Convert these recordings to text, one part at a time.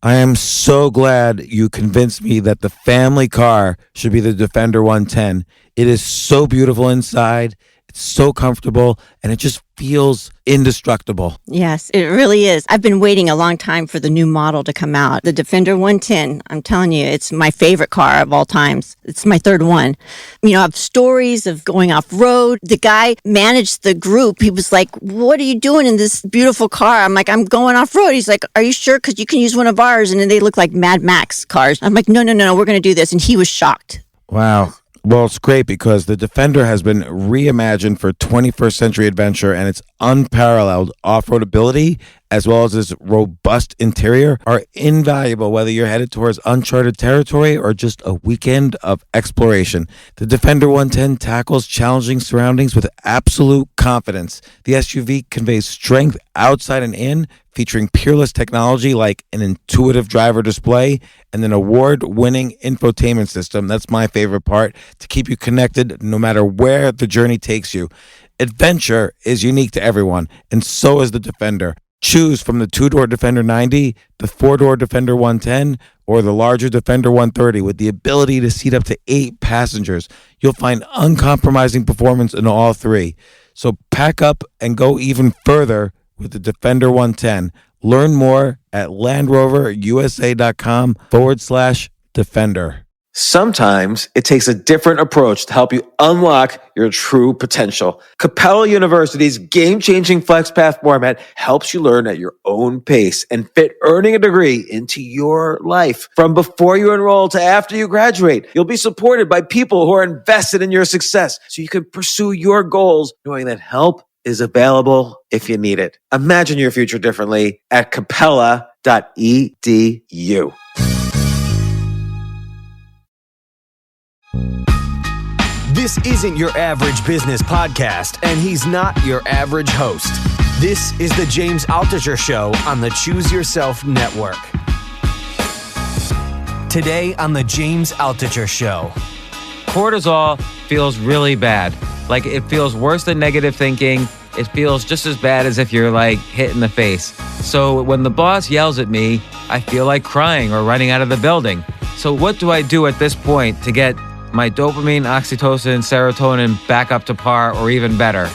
I am so glad you convinced me that the family car should be the Defender 110. It is so beautiful inside. It's so comfortable and it just feels indestructible. Yes, it really is. I've been waiting a long time for the new model to come out. The Defender 110, I'm telling you, it's my favorite car of all times. It's my third one. You know, I have stories of going off road. The guy managed the group. He was like, "What are you doing in this beautiful car?" I'm like, "I'm going off road." He's like, "Are you sure? Because you can use one of ours." And then they look like Mad Max cars. I'm like, no, we're going to do this. And he was shocked. Wow. Well, it's great because the Defender has been reimagined for 21st century adventure, and its unparalleled off-road ability as well as its robust interior are invaluable whether you're headed towards uncharted territory or just a weekend of exploration. The Defender 110 tackles challenging surroundings with absolute confidence. The SUV conveys strength outside and in, featuring peerless technology like an intuitive driver display and an award-winning infotainment system. That's my favorite part, to keep you connected no matter where the journey takes you. Adventure is unique to everyone, and so is the Defender. Choose from the two-door Defender 90, the four-door Defender 110, or the larger Defender 130 with the ability to seat up to 8 passengers. You'll find uncompromising performance in all three. So pack up and go even further with the Defender 110. Learn more at LandRoverUSA.com/Defender. Sometimes it takes a different approach to help you unlock your true potential. Capella University's game-changing FlexPath format helps you learn at your own pace and fit earning a degree into your life. From before you enroll to after you graduate, you'll be supported by people who are invested in your success so you can pursue your goals knowing that help is available if you need it. Imagine your future differently at capella.edu. This isn't your average business podcast, and he's not your average host. This is the James Altucher Show on the Choose Yourself Network. Today on the James Altucher Show. Cortisol feels really bad. Like, it feels worse than negative thinking. It feels just as bad as if you're like hit in the face. So when the boss yells at me, I feel like crying or running out of the building. So what do I do at this point to get my dopamine, oxytocin, serotonin back up to par or even better?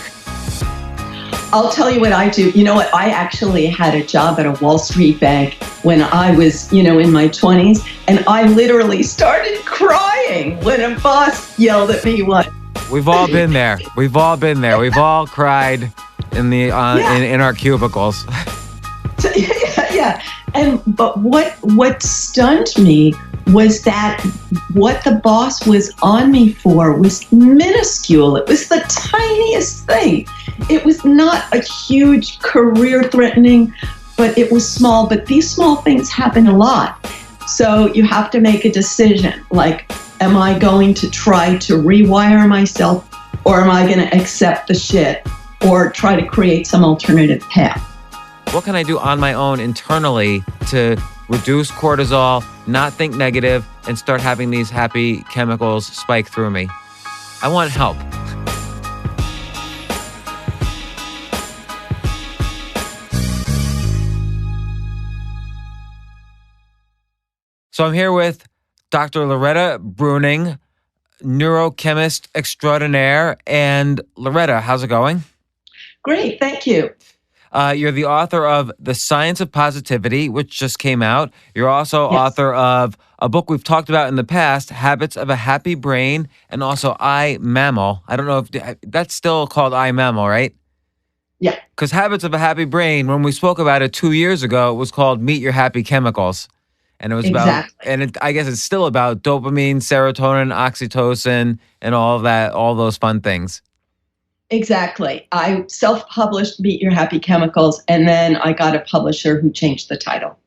I'll tell you what I do. You know what? I actually had a job at a Wall Street bank when I was, in my 20s. And I literally started crying when a boss yelled at me once. We've all been there. We've all been there. We've all cried in the in our cubicles. Yeah. But what stunned me was that what the boss was on me for was minuscule. It was the tiniest thing. It was not a huge career-threatening, but it was small. But these small things happen a lot. So you have to make a decision. Like, am I going to try to rewire myself, or am I going to accept the shit or try to create some alternative path? What can I do on my own internally to reduce cortisol, not think negative, and start having these happy chemicals spike through me? I want help. So I'm here with Dr. Loretta Breuning, neurochemist extraordinaire. And Loretta, how's it going? Great, thank you. You're the author of The Science of Positivity, which just came out. You're also author of a book we've talked about in the past, Habits of a Happy Brain, and also Mammal. I don't know if that's still called Mammal, right? Yeah. Because Habits of a Happy Brain, when we spoke about it 2 years ago, it was called Meet Your Happy Chemicals. And it was I guess it's still about dopamine, serotonin, oxytocin, and all of that, all those fun things. Exactly. I self-published Meet Your Happy Chemicals, and then I got a publisher who changed the title.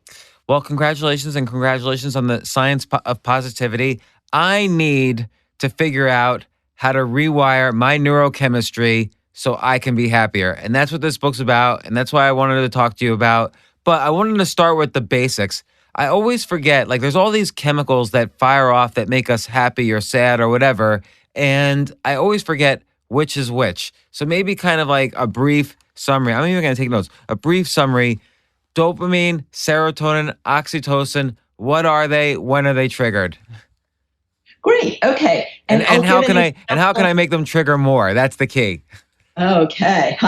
Well, congratulations, and congratulations on the Science of Positivity. I need to figure out how to rewire my neurochemistry so I can be happier. And that's what this book's about, and that's why I wanted to talk to you about. But I wanted to start with the basics. I always forget, like, there's all these chemicals that fire off that make us happy or sad or whatever, and I always forget which is which. So maybe kind of like a brief summary. I'm even going to take notes. A brief summary. dopamine, serotonin, oxytocin, what are they? When are they triggered? Great. Okay. And I'll how give can an how can example. I make them trigger more? That's the key. Okay.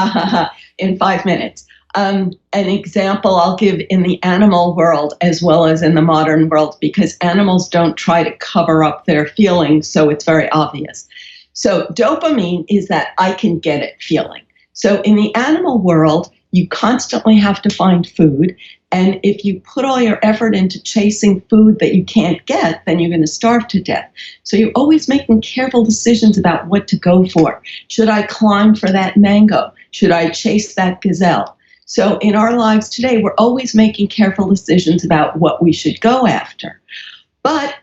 In 5 minutes. An example I'll give in the animal world as well as in the modern world, because animals don't try to cover up their feelings, so it's very obvious. So dopamine is that I can get it feeling. So in the animal world, you constantly have to find food. And if you put all your effort into chasing food that you can't get, then you're going to starve to death. So you're always making careful decisions about what to go for. Should I climb for that mango? Should I chase that gazelle? So in our lives today, we're always making careful decisions about what we should go after. But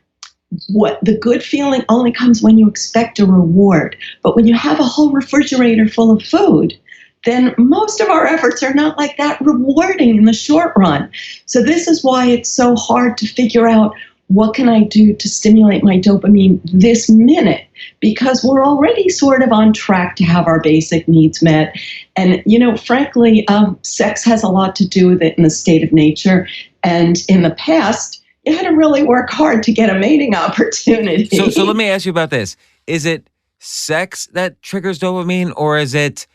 what the good feeling only comes when you expect a reward. But when you have a whole refrigerator full of food, then most of our efforts are not like that rewarding in the short run. So this is why it's so hard to figure out what can I do to stimulate my dopamine this minute, because we're already sort of on track to have our basic needs met. And, frankly, sex has a lot to do with it in the state of nature. And in the past, you had to really work hard to get a mating opportunity. So let me ask you about this. Is it sex that triggers dopamine, or is it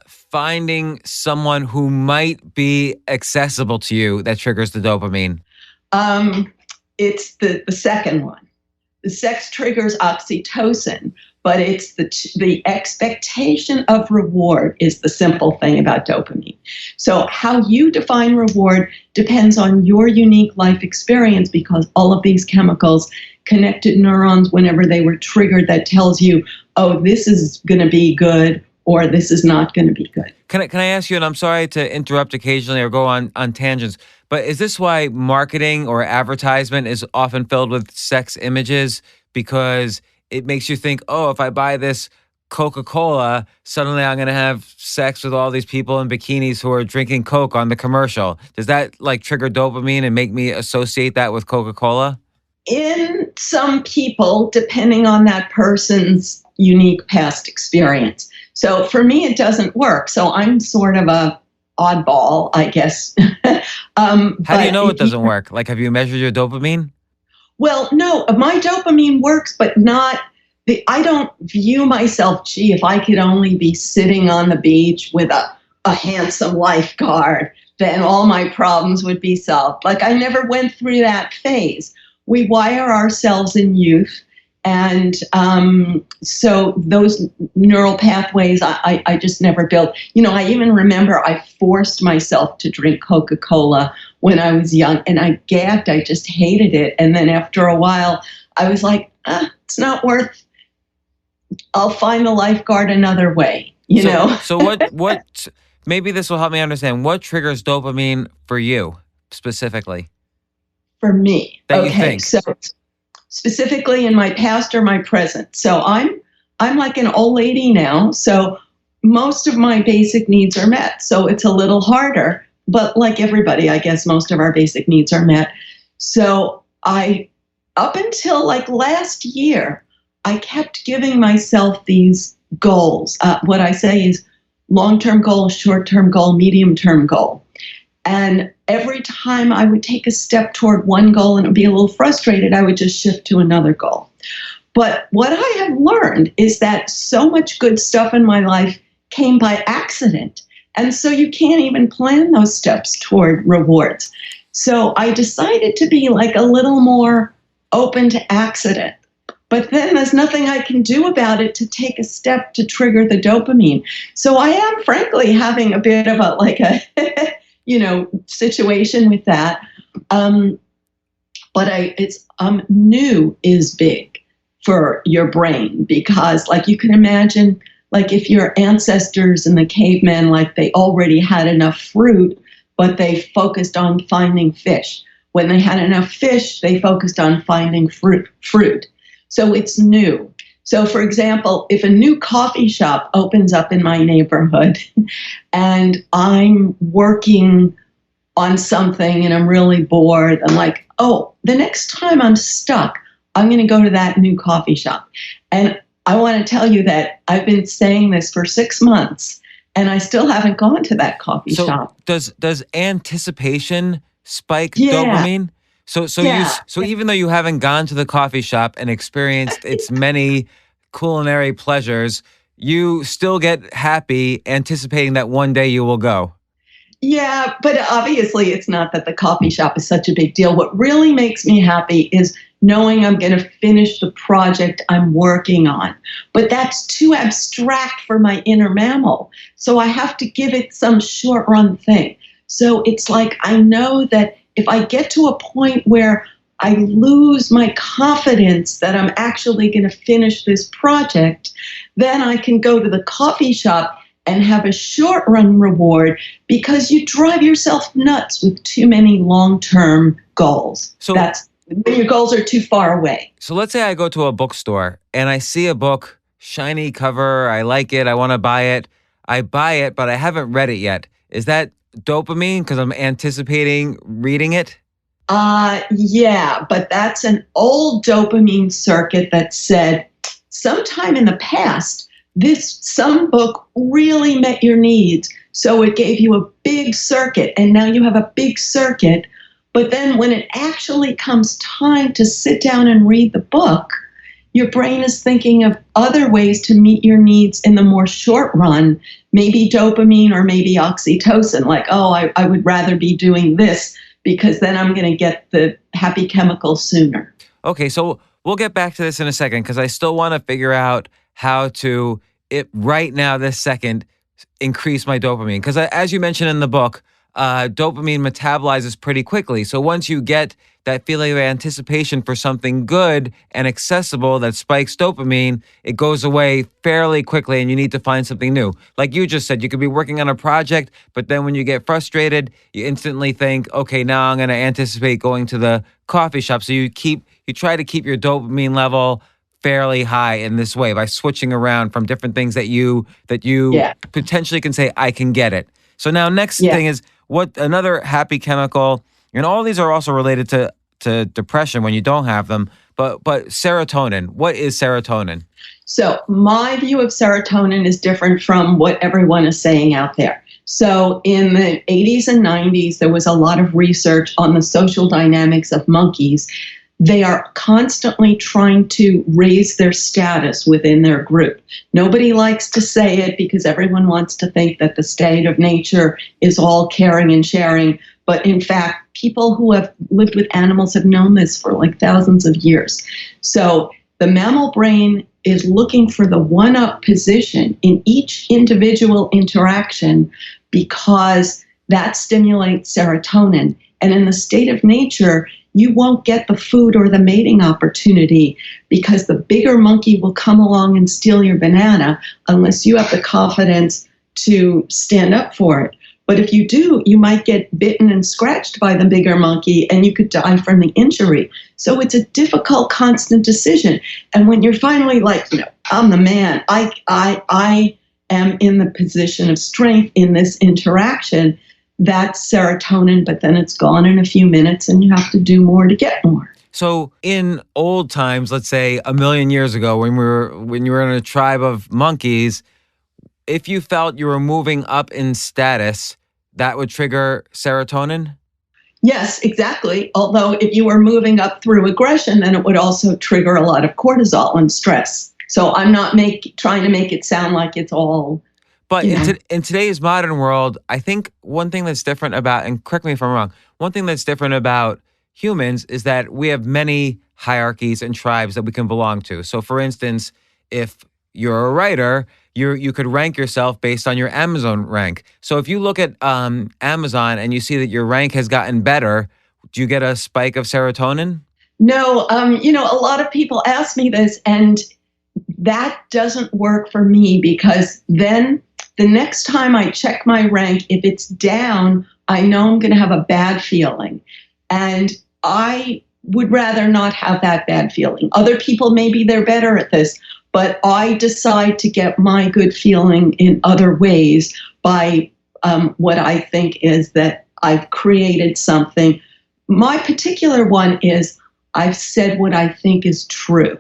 finding someone who might be accessible to you that triggers the dopamine? It's the second one. The sex triggers oxytocin, but it's the expectation of reward is the simple thing about dopamine. So how you define reward depends on your unique life experience, because all of these chemicals connected neurons whenever they were triggered that tells you, oh, this is going to be good or this is not going to be good. Can I ask you, and I'm sorry to interrupt occasionally or go on tangents, but is this why marketing or advertisement is often filled with sex images? Because it makes you think, oh, if I buy this Coca-Cola, suddenly I'm going to have sex with all these people in bikinis who are drinking Coke on the commercial. Does that trigger dopamine and make me associate that with Coca-Cola? In some people, depending on that person's unique past experience. So for me, it doesn't work. So I'm sort of a oddball, I guess. How do you know it doesn't work? Have you measured your dopamine? Well, no, my dopamine works, but not. I don't view myself, gee, if I could only be sitting on the beach with a handsome lifeguard, then all my problems would be solved. I never went through that phase. We wire ourselves in youth. And so those neural pathways, I just never built. I even remember I forced myself to drink Coca-Cola when I was young, and I gagged. I just hated it. And then after a while, I was like, it's not worth. I'll find the lifeguard another way, know. So what? Maybe this will help me understand. What triggers dopamine for you specifically? For me, that you think. So specifically in my past or my present. So I'm like an old lady now. So most of my basic needs are met. So it's a little harder, but like everybody, I guess most of our basic needs are met. So up until last year, I kept giving myself these goals. What I say is long-term goal, short-term goal, medium-term goal. And every time I would take a step toward one goal and be a little frustrated, I would just shift to another goal. But what I have learned is that so much good stuff in my life came by accident. And so you can't even plan those steps toward rewards. So I decided to be a little more open to accident. But then there's nothing I can do about it to take a step to trigger the dopamine. So I am frankly having a bit of a situation with that. But it's new is big for your brain, because you can imagine, if your ancestors and the cavemen, they already had enough fruit, but they focused on finding fish. When they had enough fish, they focused on finding fruit. So it's new. So, for example, if a new coffee shop opens up in my neighborhood and I'm working on something and I'm really bored, I'm like, oh, the next time I'm stuck, I'm going to go to that new coffee shop. And I want to tell you that I've been saying this for 6 months, And I still haven't gone to that coffee So shop. does anticipation spike Yeah. dopamine? Yeah. So even though you haven't gone to the coffee shop and experienced its many culinary pleasures, you still get happy anticipating that one day you will go. Yeah, but obviously it's not that the coffee shop is such a big deal. What really makes me happy is knowing I'm going to finish the project I'm working on. But that's too abstract for my inner mammal. So I have to give it some short run thing. So it's like I know that if I get to a point where I lose my confidence that I'm actually going to finish this project, then I can go to the coffee shop and have a short run reward, because you drive yourself nuts with too many long-term goals. So that's when your goals are too far away. So let's say I go to a bookstore and I see a book, shiny cover, I like it, I want to buy it. I buy it, but I haven't read it yet. Is that dopamine because I'm anticipating reading it? Yeah, but that's an old dopamine circuit that said sometime in the past, some book really met your needs. So it gave you a big circuit, and now you have a big circuit. But then when it actually comes time to sit down and read the book, your brain is thinking of other ways to meet your needs in the more short run, maybe dopamine or maybe oxytocin, like, oh, I would rather be doing this because then I'm going to get the happy chemical sooner. Okay, so we'll get back to this in a second because I still want to figure out how to, right now, this second, increase my dopamine. Because as you mentioned in the book, dopamine metabolizes pretty quickly. So once you get that feeling of anticipation for something good and accessible that spikes dopamine, it goes away fairly quickly and you need to find something new. Like you just said, you could be working on a project, but then when you get frustrated, you instantly think, okay, now I'm going to anticipate going to the coffee shop. So you try to keep your dopamine level fairly high in this way by switching around from different things that you potentially can say, I can get it. So now next thing is what another happy chemical, and all these are also related to depression when you don't have them, but serotonin. What is serotonin? So my view of serotonin is different from what everyone is saying out there. So in the 80s and 90s, there was a lot of research on the social dynamics of monkeys. They are constantly trying to raise their status within their group. Nobody likes to say it because everyone wants to think that the state of nature is all caring and sharing. But in fact, people who have lived with animals have known this for like thousands of years. So the mammal brain is looking for the one-up position in each individual interaction because that stimulates serotonin. And in the state of nature, you won't get the food or the mating opportunity because the bigger monkey will come along and steal your banana unless you have the confidence to stand up for it. But if you do, you might get bitten and scratched by the bigger monkey and you could die from the injury. So it's a difficult, constant decision. And when you're finally like, I'm the man, I am in the position of strength in this interaction, that's serotonin, but then it's gone in a few minutes and you have to do more to get more. So in old times, let's say 1,000,000 years ago, when you were in a tribe of monkeys, if you felt you were moving up in status, that would trigger serotonin? Yes, exactly. Although if you were moving up through aggression, then it would also trigger a lot of cortisol and stress. So I'm not trying to make it sound like it's all... But in today's modern world, I think one thing that's different about, and correct me if I'm wrong, one thing that's different about humans is that we have many hierarchies and tribes that we can belong to. So for instance, if you're a writer, you could rank yourself based on your Amazon rank. So if you look at Amazon and you see that your rank has gotten better, do you get a spike of serotonin? No, a lot of people ask me this, and that doesn't work for me because then the next time I check my rank, if it's down, I know I'm going to have a bad feeling. And I would rather not have that bad feeling. Other people, maybe they're better at this, but I decide to get my good feeling in other ways by what I think is that I've created something. My particular one is I've said what I think is true.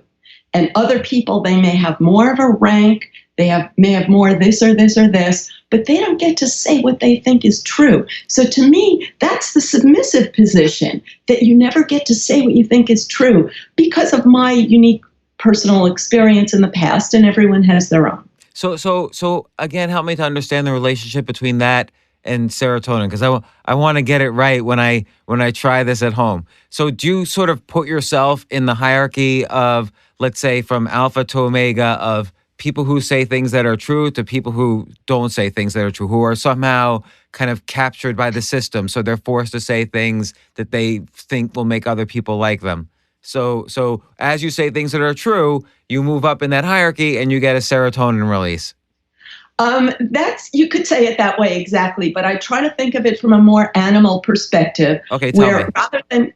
And other people, they may have more of a rank, may have more this or this or this, but they don't get to say what they think is true. So to me, that's the submissive position, that you never get to say what you think is true because of my unique personal experience in the past, and everyone has their own. So again, help me to understand the relationship between that and serotonin, because I want to get it right when I try this at home. So do you sort of put yourself in the hierarchy of, let's say, from alpha to omega, of people who say things that are true to people who don't say things that are true, who are somehow kind of captured by the system, so they're forced to say things that they think will make other people like them? So as you say things that are true, you move up in that hierarchy and you get a serotonin release. You could say it that way, exactly. But I try to think of it from a more animal perspective. Okay, tell where me.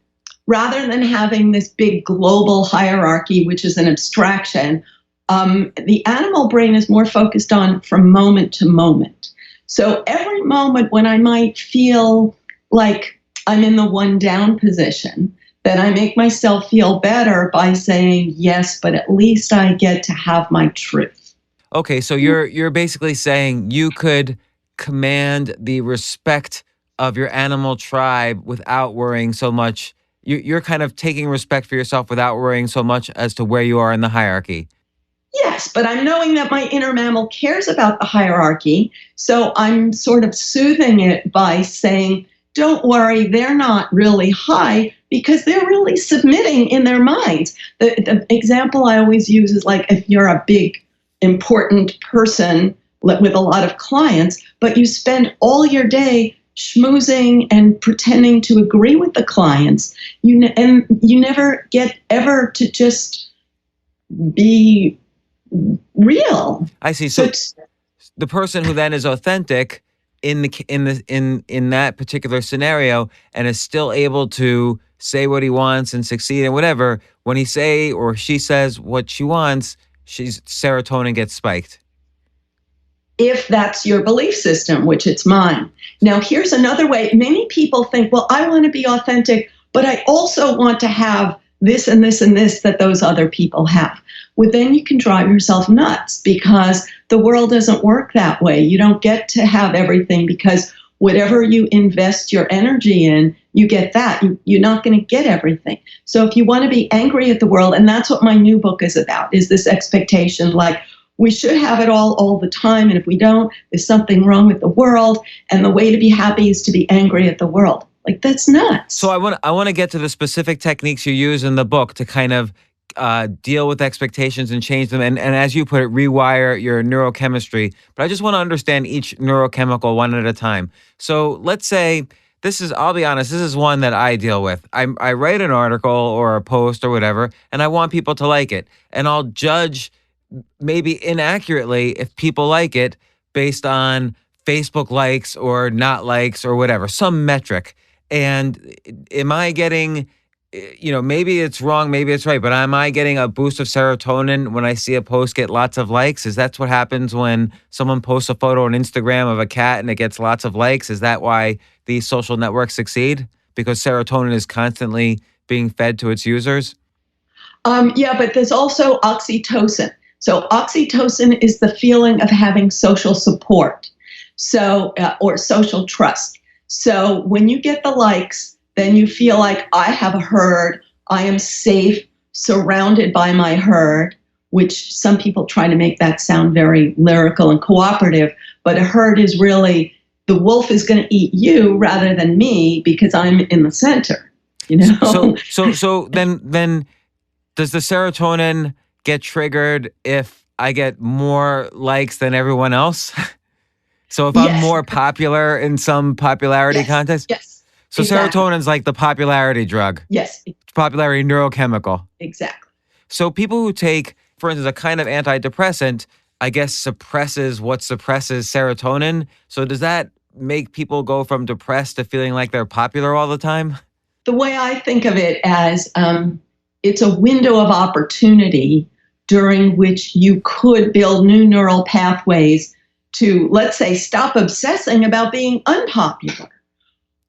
rather than having this big global hierarchy, which is an abstraction, the animal brain is more focused on from moment to moment. So every moment when I might feel like I'm in the one down position, then I make myself feel better by saying, yes, but at least I get to have my truth. Okay, so you're basically saying you could command the respect of your animal tribe without worrying so much. You're kind of taking respect for yourself without worrying so much as to where you are in the hierarchy. Yes, but I'm knowing that my inner mammal cares about the hierarchy, so I'm sort of soothing it by saying, don't worry, they're not really high because they're really submitting in their minds. The example I always use is like if you're a big, important person with a lot of clients, but you spend all your day schmoozing and pretending to agree with the clients, and you never get ever to just be real. I see. So the person who then is authentic in that particular scenario and is still able to say what he wants and succeed in whatever, when he say or she says what she wants, serotonin gets spiked. If that's your belief system, which it's mine. Now, here's another way. Many people think, well, I want to be authentic, but I also want to have this and this and this that those other people have. Well, then you can drive yourself nuts because the world doesn't work that way. You don't get to have everything because whatever you invest your energy in, you get that. You're not going to get everything. So if you want to be angry at the world, and that's what my new book is about, is this expectation like we should have it all the time. And if we don't, there's something wrong with the world. And the way to be happy is to be angry at the world. Like, that's nuts. So I want to get to the specific techniques you use in the book to kind of deal with expectations and change them. And as you put it, rewire your neurochemistry. But I just want to understand each neurochemical one at a time. So let's say I'll be honest, this is one that I deal with. I write an article or a post or whatever, and I want people to like it. And I'll judge maybe inaccurately if people like it based on Facebook likes or not likes or whatever, some metric. And am I getting, maybe it's wrong, maybe it's right, but am I getting a boost of serotonin when I see a post get lots of likes? Is that what happens when someone posts a photo on Instagram of a cat and it gets lots of likes? Is that why these social networks succeed? Because serotonin is constantly being fed to its users? Yeah, but there's also oxytocin. So oxytocin is the feeling of having social support, or social trust. So when you get the likes, then you feel like I have a herd, I am safe, surrounded by my herd, which some people try to make that sound very lyrical and cooperative, but a herd is really the wolf is going to eat you rather than me because I'm in the center, So then does the serotonin get triggered if I get more likes than everyone else? So if I'm more popular in some popularity contest? Yes. So exactly. Serotonin's like the popularity drug. Yes. Popularity neurochemical. Exactly. So people who take, for instance, a kind of antidepressant, I guess suppresses what suppresses serotonin. So does that make people go from depressed to feeling like they're popular all the time? The way I think of it as it's a window of opportunity during which you could build new neural pathways to, let's say, stop obsessing about being unpopular.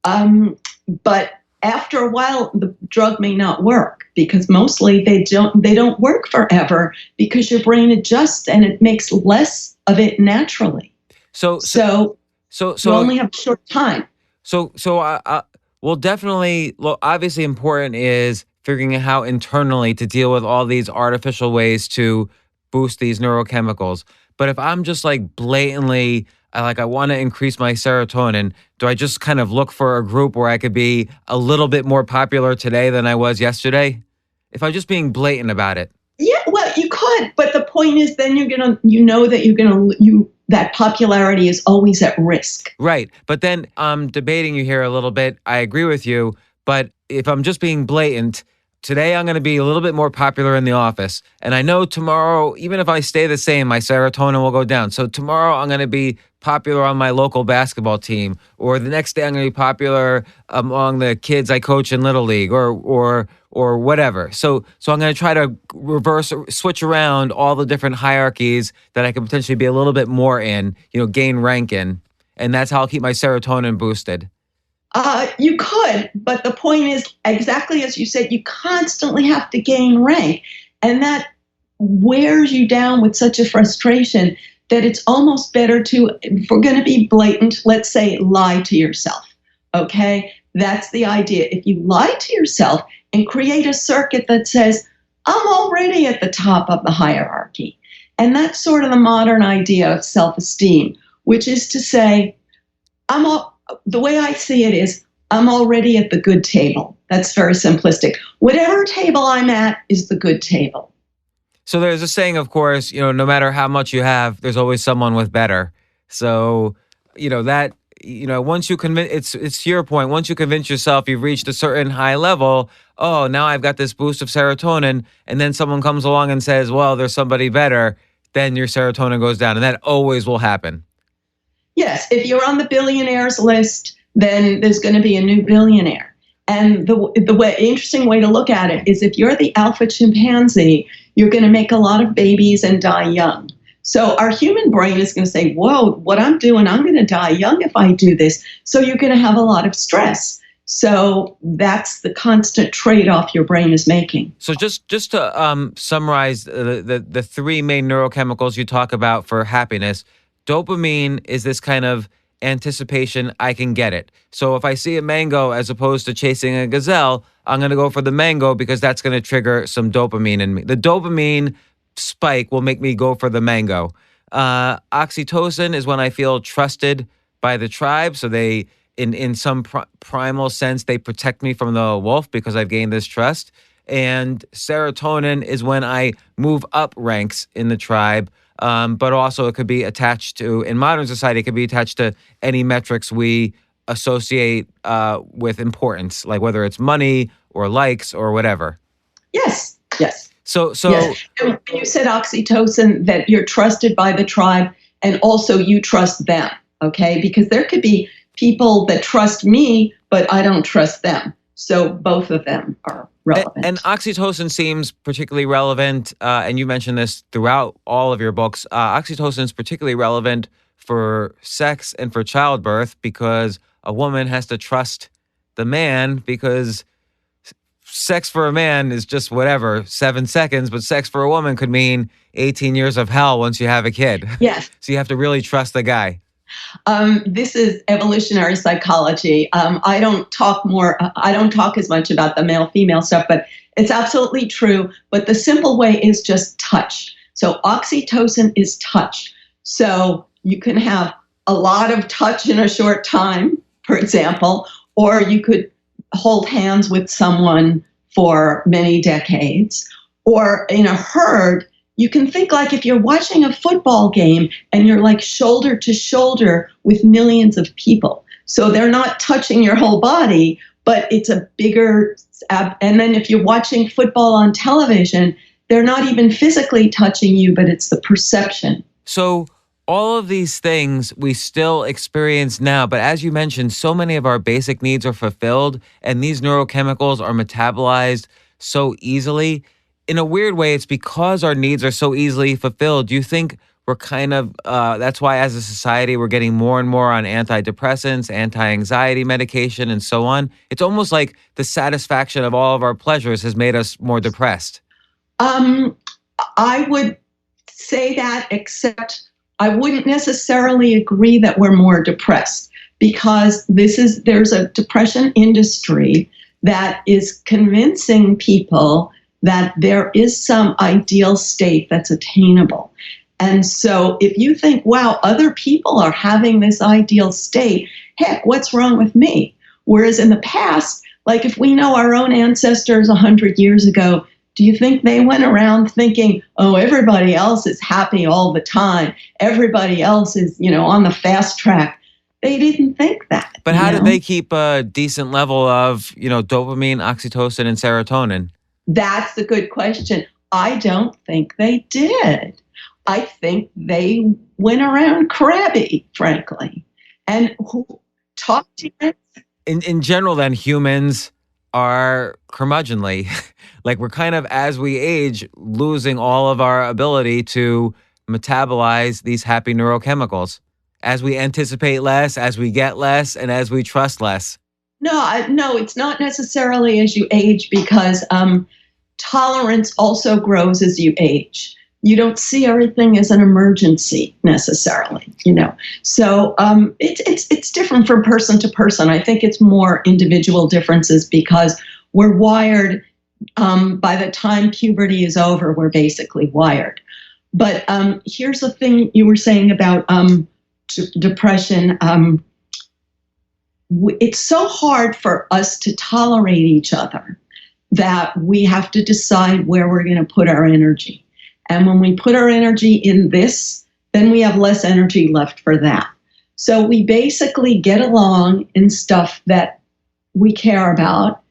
But after a while, the drug may not work because mostly they don't work forever because your brain adjusts and it makes less of it naturally. So You only have a short time. Well, definitely, obviously important is figuring out how internally to deal with all these artificial ways to boost these neurochemicals. But if I'm just like blatantly, I want to increase my serotonin, do I just kind of look for a group where I could be a little bit more popular today than I was yesterday? If I'm just being blatant about it. Yeah, well, you could, but the point is then that popularity is always at risk. Right. But then I'm debating you here a little bit. I agree with you. But if I'm just being blatant, today I'm going to be a little bit more popular in the office. And I know tomorrow, even if I stay the same, my serotonin will go down. So tomorrow I'm going to be popular on my local basketball team. Or the next day I'm going to be popular among the kids I coach in Little League or whatever. So I'm going to try to switch around all the different hierarchies that I could potentially be a little bit more in, gain rank in. And that's how I'll keep my serotonin boosted. You could, but the point is exactly as you said, you constantly have to gain rank. And that wears you down with such a frustration that it's almost better to, if we're going to be blatant, let's say lie to yourself. Okay? That's the idea. If you lie to yourself and create a circuit that says, I'm already at the top of the hierarchy. And that's sort of the modern idea of self-esteem, which is to say, the way I see it is, I'm already at the good table. That's very simplistic. Whatever table I'm at is the good table. So there's a saying, of course, no matter how much you have, there's always someone with better. So, once you convince, it's to your point, once you convince yourself you've reached a certain high level, oh, now I've got this boost of serotonin, and then someone comes along and says, well, there's somebody better, then your serotonin goes down, and that always will happen. Yes, if you're on the billionaires list, then there's going to be a new billionaire. And the interesting way to look at it is if you're the alpha chimpanzee, you're going to make a lot of babies and die young. So our human brain is going to say, whoa, what I'm doing, I'm going to die young if I do this. So you're going to have a lot of stress. So that's the constant trade-off your brain is making. So just to summarize the three main neurochemicals you talk about for happiness, dopamine is this kind of anticipation, I can get it. So if I see a mango as opposed to chasing a gazelle, I'm going to go for the mango because that's going to trigger some dopamine in me. The dopamine spike will make me go for the mango. Oxytocin is when I feel trusted by the tribe. So they, in some primal sense, they protect me from the wolf because I've gained this trust. And serotonin is when I move up ranks in the tribe. But also it could be attached to, in modern society, it could be attached to any metrics we associate with importance, like whether it's money or likes or whatever. Yes. So yes. And you said oxytocin, that you're trusted by the tribe and also you trust them, okay? Because there could be people that trust me, but I don't trust them. So both of them are relevant. And oxytocin seems particularly relevant, and you mentioned this throughout all of your books. Oxytocin is particularly relevant for sex and for childbirth because a woman has to trust the man because sex for a man is just whatever, 7 seconds, but sex for a woman could mean 18 years of hell once you have a kid. Yes. So you have to really trust the guy. This is evolutionary psychology. I don't talk as much about the male-female stuff, but it's absolutely true. But the simple way is just touch. So oxytocin is touch. So you can have a lot of touch in a short time, for example, or you could hold hands with someone for many decades, or in a herd, you can think like if you're watching a football game and you're like shoulder to shoulder with millions of people. So they're not touching your whole body, but it's a bigger, and then if you're watching football on television, they're not even physically touching you, but it's the perception. So all of these things we still experience now, but as you mentioned, so many of our basic needs are fulfilled and these neurochemicals are metabolized so easily. In a weird way, it's because our needs are so easily fulfilled. Do you think we're kind of, that's why as a society, we're getting more and more on antidepressants, anti-anxiety medication, and so on. It's almost like the satisfaction of all of our pleasures has made us more depressed. I would say that, except I wouldn't necessarily agree that we're more depressed, because there's a depression industry that is convincing people that there is some ideal state that's attainable. And so if you think, wow, other people are having this ideal state, heck, what's wrong with me? Whereas in the past, like if we know our own ancestors 100 years ago, do you think they went around thinking, oh, everybody else is happy all the time, everybody else is, on the fast track? They didn't think that. But how did they keep a decent level of, dopamine, oxytocin, and serotonin? That's a good question. I don't think they did. I think they went around crabby, frankly. And who talked to it? In general, then, humans are curmudgeonly. Like we're kind of, as we age, losing all of our ability to metabolize these happy neurochemicals as we anticipate less, as we get less, and as we trust less. No, it's not necessarily as you age, because tolerance also grows as you age. You don't see everything as an emergency necessarily, So it's different from person to person. I think it's more individual differences, because we're wired. By the time puberty is over, we're basically wired. But here's the thing you were saying about depression. It's so hard for us to tolerate each other that we have to decide where we're going to put our energy. And when we put our energy in this, then we have less energy left for that. So we basically get along in stuff that we care about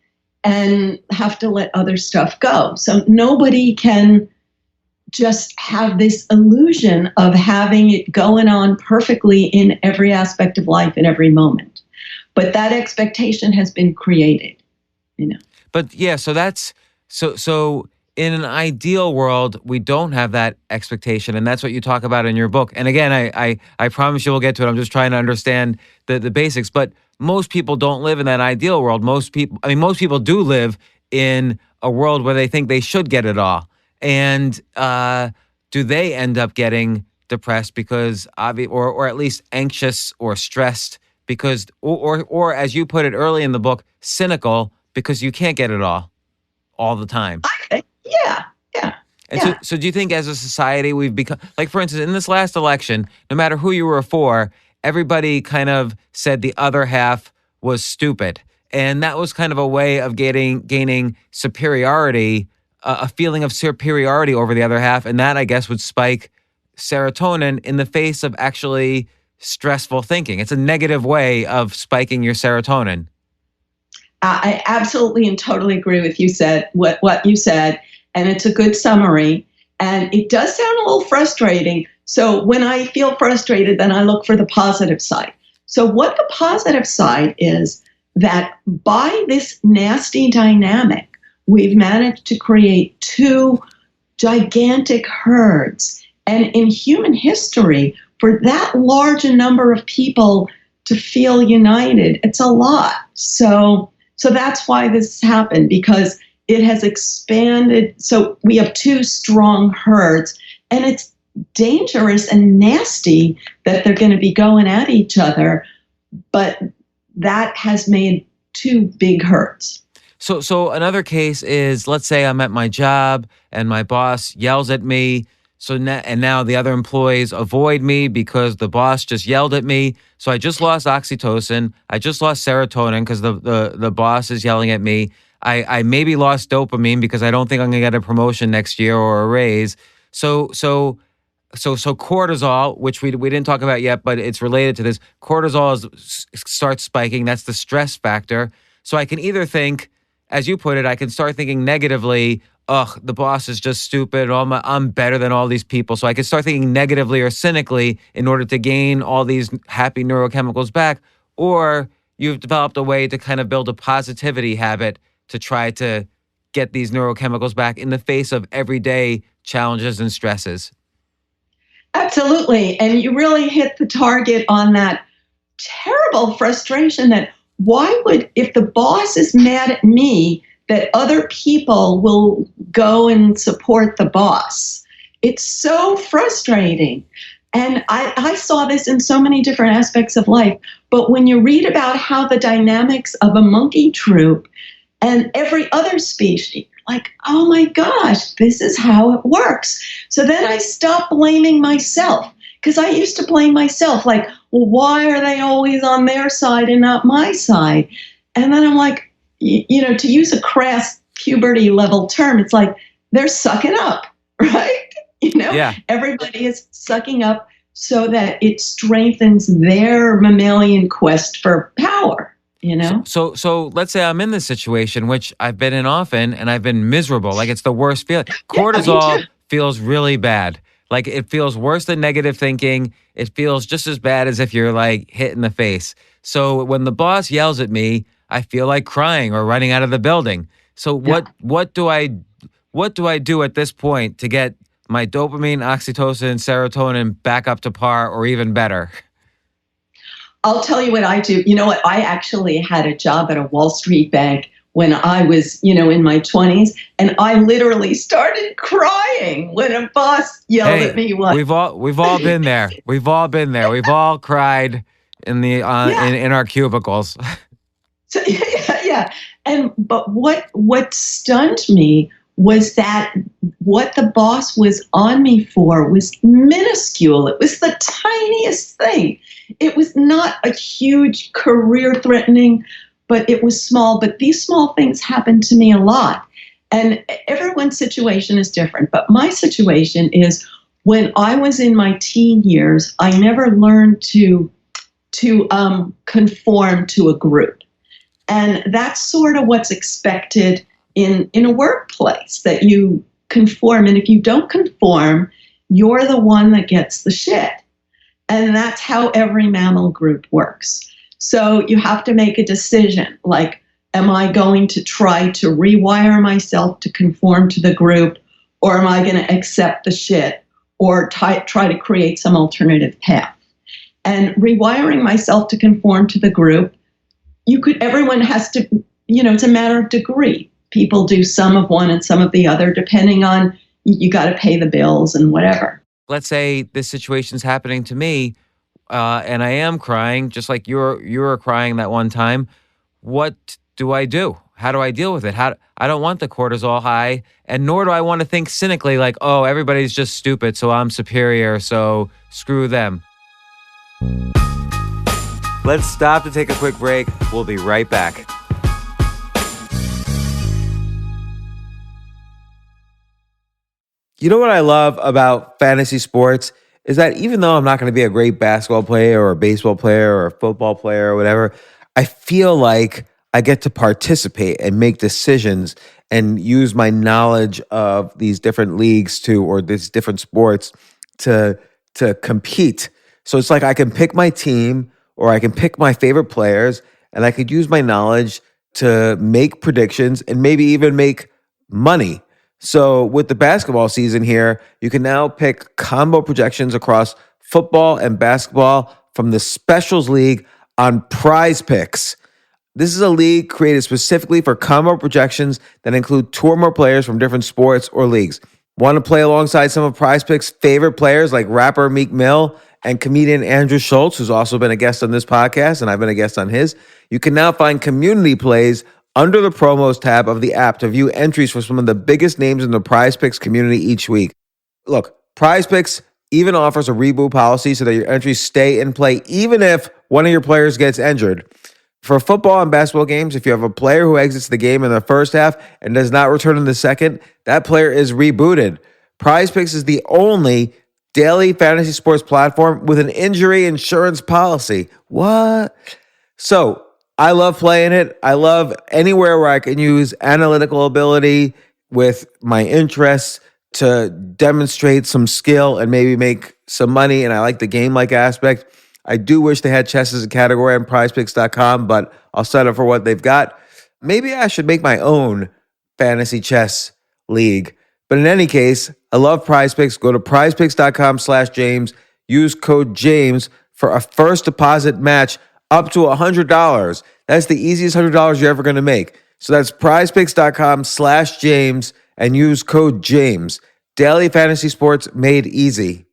and have to let other stuff go. So nobody can just have this illusion of having it going on perfectly in every aspect of life in every moment. But that expectation has been created, But yeah, so that's so in an ideal world, we don't have that expectation, and that's what you talk about in your book. And again, I promise you we'll get to it. I'm just trying to understand the basics. But most people don't live in that ideal world. Most people do live in a world where they think they should get it all. And do they end up getting depressed because or at least anxious or stressed because, or as you put it early in the book, cynical because you can't get it all the time? Yeah. And so do you think as a society we've become, like for instance, in this last election, no matter who you were for, everybody kind of said the other half was stupid. And that was kind of a way of gaining superiority, a feeling of superiority over the other half. And that, I guess, would spike serotonin in the face of actually stressful thinking. It's a negative way of spiking your serotonin. I absolutely and totally agree with what you said. And it's a good summary. And it does sound a little frustrating. So when I feel frustrated, then I look for the positive side. So what the positive side is that by this nasty dynamic, we've managed to create two gigantic herds. And in human history, for that large a number of people to feel united, it's a lot. So that's why this happened, because it has expanded. So we have two strong herds, and it's dangerous and nasty that they're going to be going at each other. But that has made two big herds. So another case is, let's say I'm at my job and my boss yells at me. And now the other employees avoid me because the boss just yelled at me. So I just lost oxytocin. I just lost serotonin because the boss is yelling at me. I maybe lost dopamine because I don't think I'm going to get a promotion next year or a raise. So cortisol, which we didn't talk about yet, but it's related to this. Cortisol starts spiking. That's the stress factor. So I can either think, as you put it, I can start thinking negatively, ugh, the boss is just stupid. I'm better than all these people. So I can start thinking negatively or cynically in order to gain all these happy neurochemicals back. Or you've developed a way to kind of build a positivity habit to try to get these neurochemicals back in the face of everyday challenges and stresses. Absolutely. And you really hit the target on that terrible frustration that why would, if the boss is mad at me, that other people will go and support the boss. It's so frustrating. And I saw this in so many different aspects of life. But when you read about how the dynamics of a monkey troop and every other species, like, oh my gosh, this is how it works. So then I stopped blaming myself, because I used to blame myself, like, well, why are they always on their side and not my side? And then I'm like, to use a crass puberty level term, it's like they're sucking up, right? Yeah. Everybody is sucking up so that it strengthens their mammalian quest for power. So let's say I'm in this situation, which I've been in often, and I've been miserable. Like, it's the worst feeling. Cortisol feels really bad. Like, it feels worse than negative thinking. It feels just as bad as if you're like hit in the face. So when the boss yells at me, I feel like crying or running out of the building. So what do I do at this point to get my dopamine, oxytocin, serotonin back up to par or even better? I'll tell you what I do. You know what? I actually had a job at a Wall Street bank when I was, in my 20s, and I literally started crying when a boss yelled at me once. We've all been there. We've all been there. We've all cried in the in our cubicles. So, yeah. But what stunned me was that what the boss was on me for was minuscule. It was the tiniest thing. It was not a huge career-threatening, but it was small. But these small things happen to me a lot. And everyone's situation is different. But my situation is, when I was in my teen years, I never learned to conform to a group. And that's sort of what's expected in a workplace, that you conform. And if you don't conform, you're the one that gets the shit. And that's how every mammal group works. So you have to make a decision, like, am I going to try to rewire myself to conform to the group, or am I going to accept the shit or try to create some alternative path? And rewiring myself to conform to the group, everyone has to, it's a matter of degree. People do some of one and some of the other, depending on, you got to pay the bills and whatever. Let's say this situation's happening to me, and I am crying, just like you were crying that one time. What do I do? How do I deal with it? I don't want the cortisol high, and nor do I want to think cynically like, oh, everybody's just stupid, so I'm superior, so screw them. Let's stop to take a quick break. We'll be right back. You know what I love about fantasy sports is that even though I'm not going to be a great basketball player or a baseball player or a football player or whatever, I feel like I get to participate and make decisions and use my knowledge of these different leagues or these different sports to compete. So it's like I can pick my team, or I can pick my favorite players, and I could use my knowledge to make predictions and maybe even make money. So with the basketball season here, you can now pick combo projections across football and basketball from the Specials League on Prize Picks. This is a league created specifically for combo projections that include two or more players from different sports or leagues. Want to play alongside some of Prize Picks' favorite players like rapper Meek Mill and comedian Andrew Schultz, who's also been a guest on this podcast, and I've been a guest on his? You can now find community plays under the promos tab of the app to view entries for some of the biggest names in the Prize Picks community each week. Look, Prize Picks even offers a reboot policy so that your entries stay in play even if one of your players gets injured. For football and basketball games, if you have a player who exits the game in the first half and does not return in the second, that player is rebooted. Prize Picks is the only daily fantasy sports platform with an injury insurance policy. What? So, I love playing it. I love anywhere where I can use analytical ability with my interests to demonstrate some skill and maybe make some money. And I like the game-like aspect. I do wish they had chess as a category on prizepicks.com, but I'll settle for what they've got. Maybe I should make my own fantasy chess league But in any case, I love Prize Picks. Go to prizepicks.com/James. Use code James for a first deposit match up to $100. That's the easiest $100 you're ever going to make. So that's prizepicks.com/James and use code James. Daily fantasy sports made easy.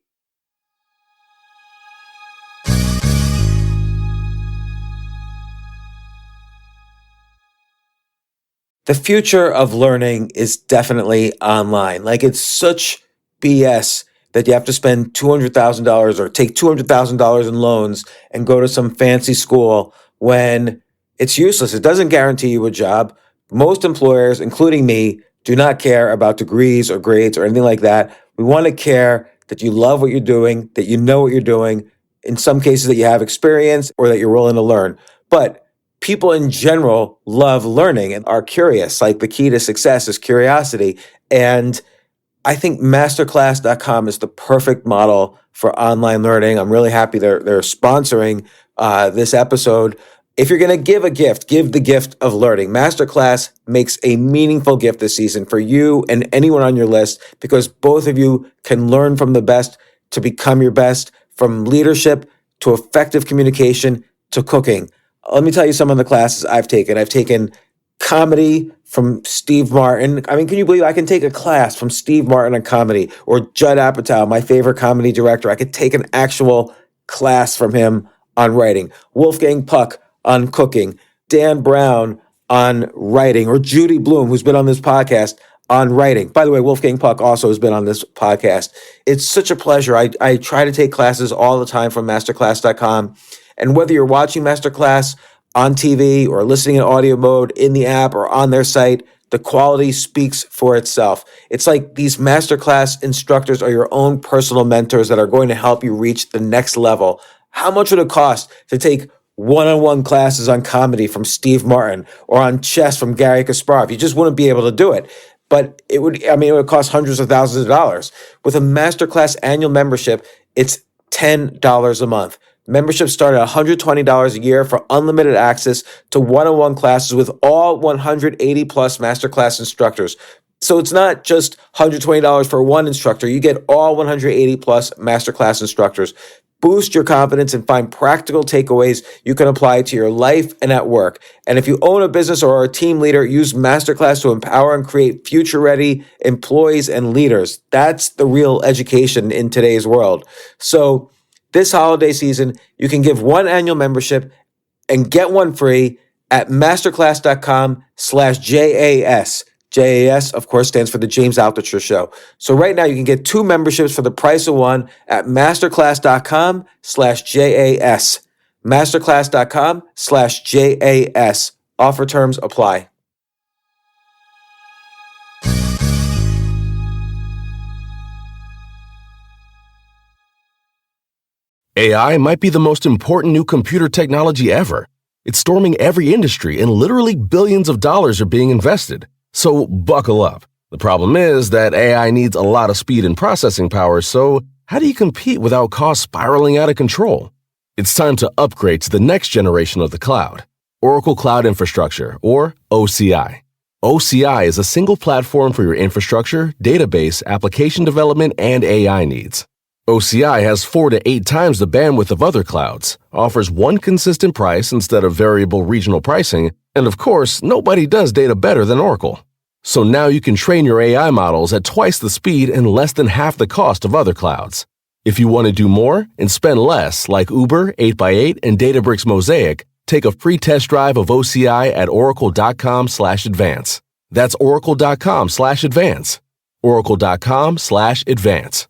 The future of learning is definitely online. Like, it's such BS that you have to spend $200,000 or take $200,000 in loans and go to some fancy school when it's useless. It doesn't guarantee you a job. Most employers, including me, do not care about degrees or grades or anything like that. We want to care that you love what you're doing, that you know what you're doing, in some cases that you have experience or that you're willing to learn. But people in general love learning and are curious. Like, the key to success is curiosity. And I think masterclass.com is the perfect model for online learning. I'm really happy they're sponsoring this episode. If you're going to give a gift, give the gift of learning. Masterclass makes a meaningful gift this season for you and anyone on your list, because both of you can learn from the best to become your best, from leadership to effective communication to cooking. Let me tell you some of the classes I've taken. I've taken comedy from Steve Martin. I mean, can you believe I can take a class from Steve Martin on comedy, or Judd Apatow, my favorite comedy director? I could take an actual class from him on writing. Wolfgang Puck on cooking. Dan Brown on writing, or Judy Bloom, who's been on this podcast, on writing. By the way, Wolfgang Puck also has been on this podcast. It's such a pleasure. I try to take classes all the time from masterclass.com. And whether you're watching Masterclass on TV or listening in audio mode in the app or on their site, the quality speaks for itself. It's like these Masterclass instructors are your own personal mentors that are going to help you reach the next level. How much would it cost to take one-on-one classes on comedy from Steve Martin or on chess from Gary Kasparov? You just wouldn't be able to do it. But it would cost hundreds of thousands of dollars. With a Masterclass annual membership, it's $10 a month. Memberships start at $120 a year for unlimited access to one-on-one classes with all 180 plus Masterclass instructors. So it's not just $120 for one instructor. You get all 180 plus Masterclass instructors. Boost your confidence and find practical takeaways you can apply to your life and at work. And if you own a business or are a team leader, use Masterclass to empower and create future-ready employees and leaders. That's the real education in today's world. So this holiday season, you can give one annual membership and get one free at masterclass.com/JAS. JAS, of course, stands for the James Altucher Show. So right now you can get two memberships for the price of one at masterclass.com/JAS. Masterclass.com/JAS. Offer terms apply. AI might be the most important new computer technology ever. It's storming every industry, and literally billions of dollars are being invested. So buckle up. The problem is that AI needs a lot of speed and processing power, so how do you compete without costs spiraling out of control? It's time to upgrade to the next generation of the cloud, Oracle Cloud Infrastructure, or OCI. OCI is a single platform for your infrastructure, database, application development, and AI needs. OCI has 4 to 8 times the bandwidth of other clouds, offers one consistent price instead of variable regional pricing, and of course, nobody does data better than Oracle. So now you can train your AI models at twice the speed and less than half the cost of other clouds. If you want to do more and spend less, like Uber, 8x8, and Databricks Mosaic, take a free test drive of OCI at oracle.com/advance. That's oracle.com/advance. oracle.com/advance.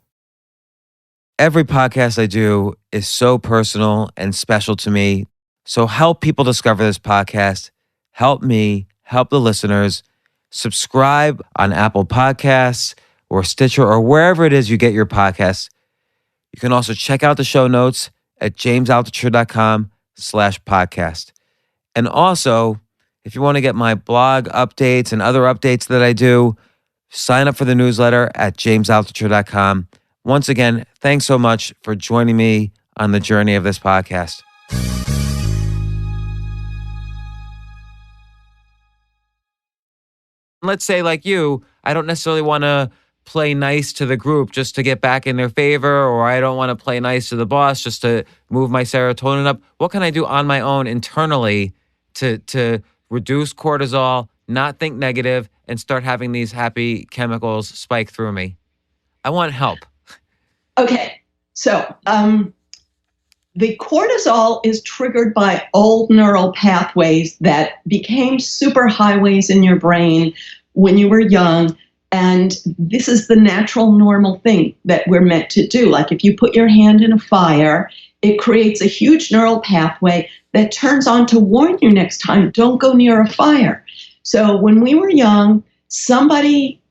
Every podcast I do is so personal and special to me. So help people discover this podcast. Help me, help the listeners. Subscribe on Apple Podcasts or Stitcher or wherever it is you get your podcasts. You can also check out the show notes at jamesaltucher.com/podcast. And also, if you want to get my blog updates and other updates that I do, sign up for the newsletter at jamesaltucher.com. Once again, thanks so much for joining me on the journey of this podcast. Let's say, like you, I don't necessarily want to play nice to the group just to get back in their favor, or I don't want to play nice to the boss just to move my serotonin up. What can I do on my own internally to reduce cortisol, not think negative, and start having these happy chemicals spike through me? I want help. Okay, so the cortisol is triggered by old neural pathways that became superhighways in your brain when you were young. And this is the natural, normal thing that we're meant to do. Like if you put your hand in a fire, it creates a huge neural pathway that turns on to warn you next time, don't go near a fire. So when we were young, somebody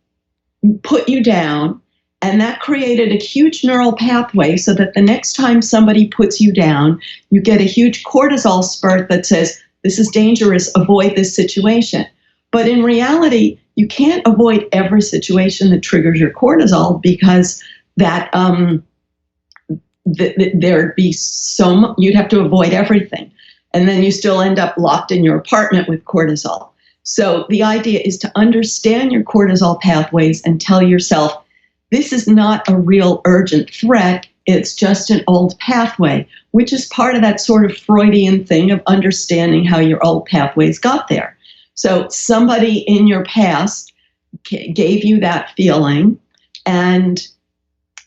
put you down, and that created a huge neural pathway so that the next time somebody puts you down, you get a huge cortisol spurt that says, this is dangerous, avoid this situation. But in reality, you can't avoid every situation that triggers your cortisol, because that there'd be you'd have to avoid everything. And then you still end up locked in your apartment with cortisol. So the idea is to understand your cortisol pathways and tell yourself, this is not a real urgent threat. It's just an old pathway, which is part of that sort of Freudian thing of understanding how your old pathways got there. So somebody in your past gave you that feeling, and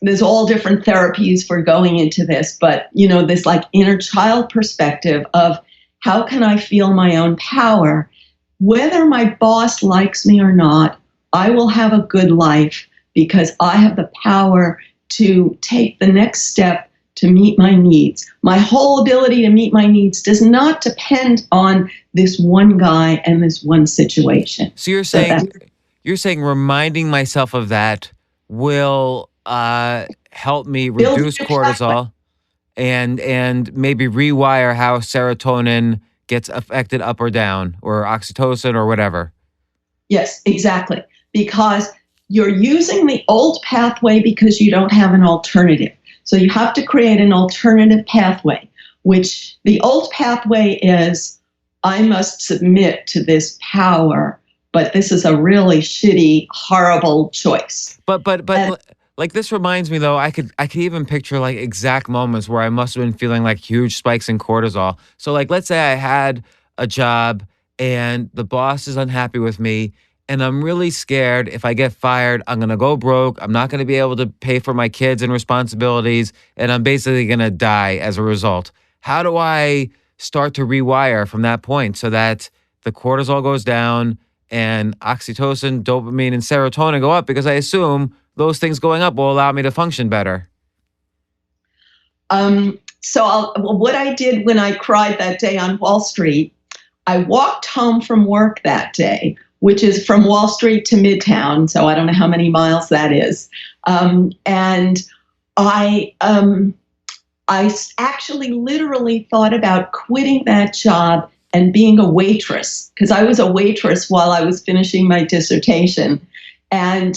there's all different therapies for going into this, but this like inner child perspective of how can I feel my own power? Whether my boss likes me or not, I will have a good life because I have the power to take the next step to meet my needs. My whole ability to meet my needs does not depend on this one guy and this one situation. So you're saying reminding myself of that will help me reduce cortisol and maybe rewire how serotonin gets affected up or down, or oxytocin or whatever. Yes, exactly. Because you're using the old pathway because you don't have an alternative. So you have to create an alternative pathway, which the old pathway is, I must submit to this power, but this is a really shitty, horrible choice. But like this reminds me though, I could even picture like exact moments where I must have been feeling like huge spikes in cortisol. So like, let's say I had a job and the boss is unhappy with me, and I'm really scared if I get fired, I'm going to go broke. I'm not going to be able to pay for my kids and responsibilities, and I'm basically going to die as a result. How do I start to rewire from that point so that the cortisol goes down and oxytocin, dopamine, and serotonin go up? Because I assume those things going up will allow me to function better. What I did when I cried that day on Wall Street, I walked home from work that day, which is from Wall Street to Midtown, so I don't know how many miles that is. And I actually literally thought about quitting that job and being a waitress, because I was a waitress while I was finishing my dissertation. And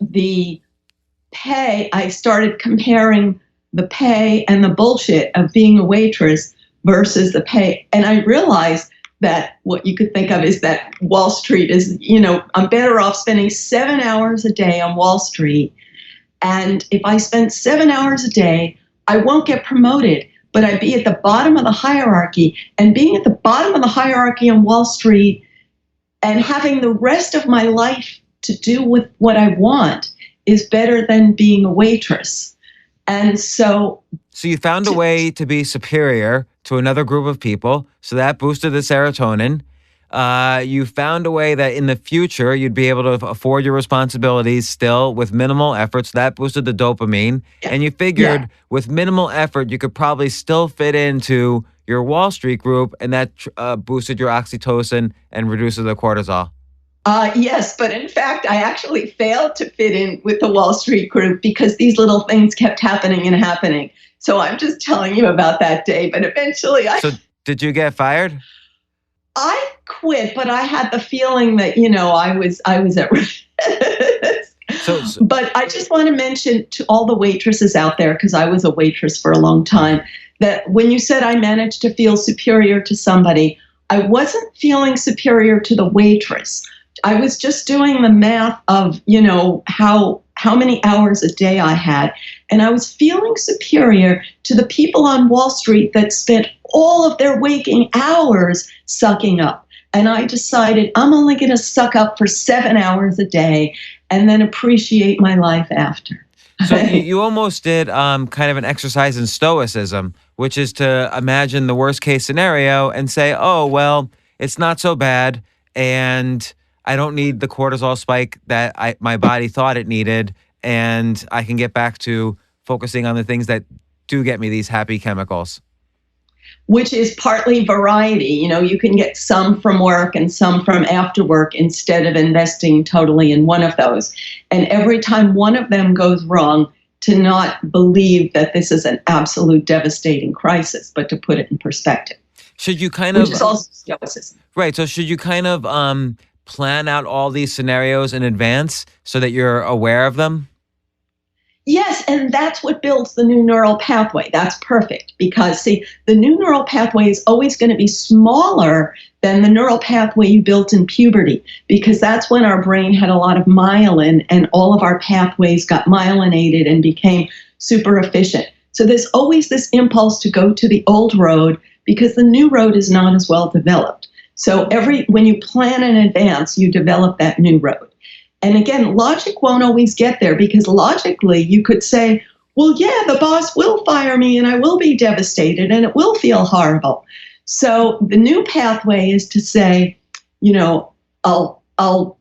the pay, I started comparing the pay and the bullshit of being a waitress versus the pay. And I realized that what you could think of is that Wall Street is, I'm better off spending 7 hours a day on Wall Street. And if I spend 7 hours a day, I won't get promoted, but I'd be at the bottom of the hierarchy. And being at the bottom of the hierarchy on Wall Street and having the rest of my life to do with what I want is better than being a waitress. And so you found a way to be superior to another group of people, so that boosted the serotonin. You found a way that in the future you'd be able to afford your responsibilities still with minimal efforts. That boosted the dopamine. And you figured with minimal effort, you could probably still fit into your Wall Street group, and that boosted your oxytocin and reduces the cortisol. Yes, but in fact, I actually failed to fit in with the Wall Street group because these little things kept happening and happening. So I'm just telling you about that day. But eventually So did you get fired? I quit, but I had the feeling that, I was at risk. But I just want to mention to all the waitresses out there, because I was a waitress for a long time, that when you said I managed to feel superior to somebody, I wasn't feeling superior to the waitress. I was just doing the math of, how many hours a day I had. And I was feeling superior to the people on Wall Street that spent all of their waking hours sucking up. And I decided I'm only going to suck up for 7 hours a day and then appreciate my life after. So you almost did kind of an exercise in stoicism, which is to imagine the worst case scenario and say, oh, well, it's not so bad. And I don't need the cortisol spike that my body thought it needed. And I can get back to focusing on the things that do get me these happy chemicals. Which is partly variety. You can get some from work and some from after work instead of investing totally in one of those. And every time one of them goes wrong, to not believe that this is an absolute devastating crisis, but to put it in perspective. Should you which is also stoicism. Right. So should you kind of plan out all these scenarios in advance so that you're aware of them? Yes, and that's what builds the new neural pathway. That's perfect because, see, the new neural pathway is always going to be smaller than the neural pathway you built in puberty because that's when our brain had a lot of myelin and all of our pathways got myelinated and became super efficient. So there's always this impulse to go to the old road because the new road is not as well developed. So when you plan in advance, you develop that new road. And again, logic won't always get there because logically you could say, well, yeah, the boss will fire me and I will be devastated and it will feel horrible. So the new pathway is to say, I'll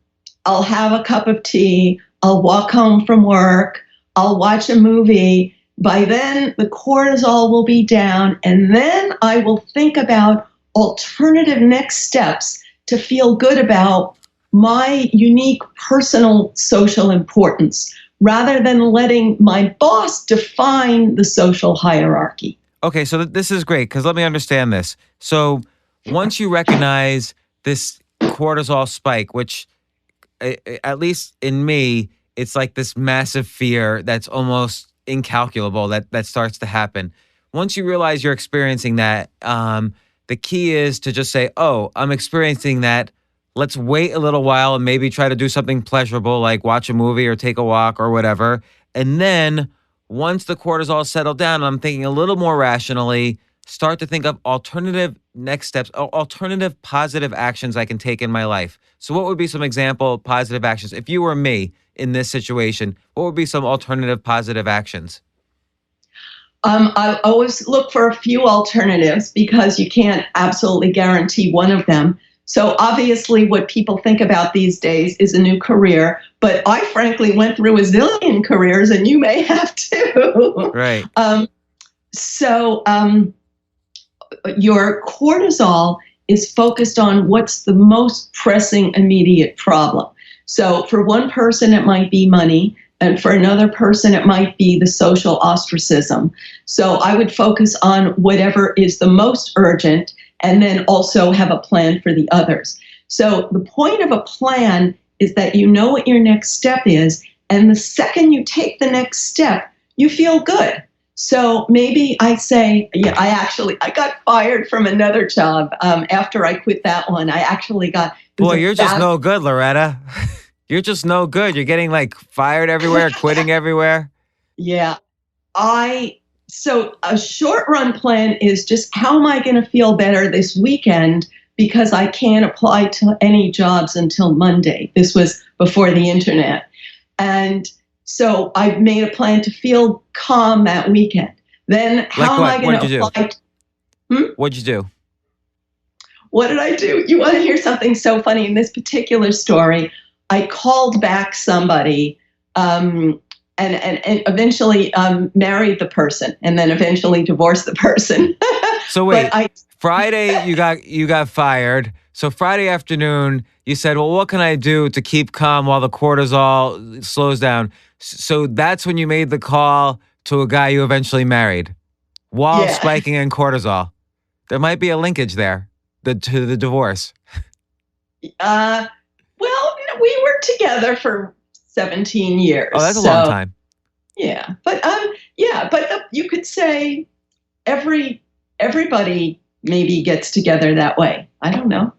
have a cup of tea, I'll walk home from work, I'll watch a movie. By then the cortisol will be down and then I will think about alternative next steps to feel good about my unique personal social importance rather than letting my boss define the social hierarchy. Okay, so this is great because let me understand this. So once you recognize this cortisol spike, which at least in me, it's like this massive fear that's almost incalculable that starts to happen. Once you realize you're experiencing that, the key is to just say, oh, I'm experiencing that. Let's wait a little while and maybe try to do something pleasurable like watch a movie or take a walk or whatever. And then once the cortisol settled down and I'm thinking a little more rationally, start to think of alternative next steps, alternative positive actions I can take in my life. So what would be some example positive actions? If you were me in this situation, what would be some alternative positive actions? I always look for a few alternatives because you can't absolutely guarantee one of them. So obviously what people think about these days is a new career, but I frankly went through a zillion careers and you may have too. Right. So your cortisol is focused on what's the most pressing immediate problem. So for one person, it might be money. And for another person, it might be the social ostracism. So I would focus on whatever is the most urgent and then also have a plan for the others. So the point of a plan is that you know what your next step is. And the second you take the next step, you feel good. So maybe I say, yeah, I got fired from another job after I quit that one. I actually got... Boy, you're just no good, Loretta. You're just no good. You're getting like fired everywhere, quitting everywhere. Yeah. So a short run plan is just how am I going to feel better this weekend because I can't apply to any jobs until Monday. This was before the internet. And so I made a plan to feel calm that weekend. Then how am I going to apply? What'd you do? What did I do? You want to hear something so funny? In this particular story, I called back somebody and eventually married the person and then eventually divorced the person. So wait, Friday you got fired. So Friday afternoon you said, well, what can I do to keep calm while the cortisol slows down? So that's when you made the call to a guy you eventually married while spiking in cortisol. There might be a linkage there to the divorce. Well, we were together for 17 years. Oh, that's a long time. Yeah, but you could say everybody maybe gets together that way. I don't know.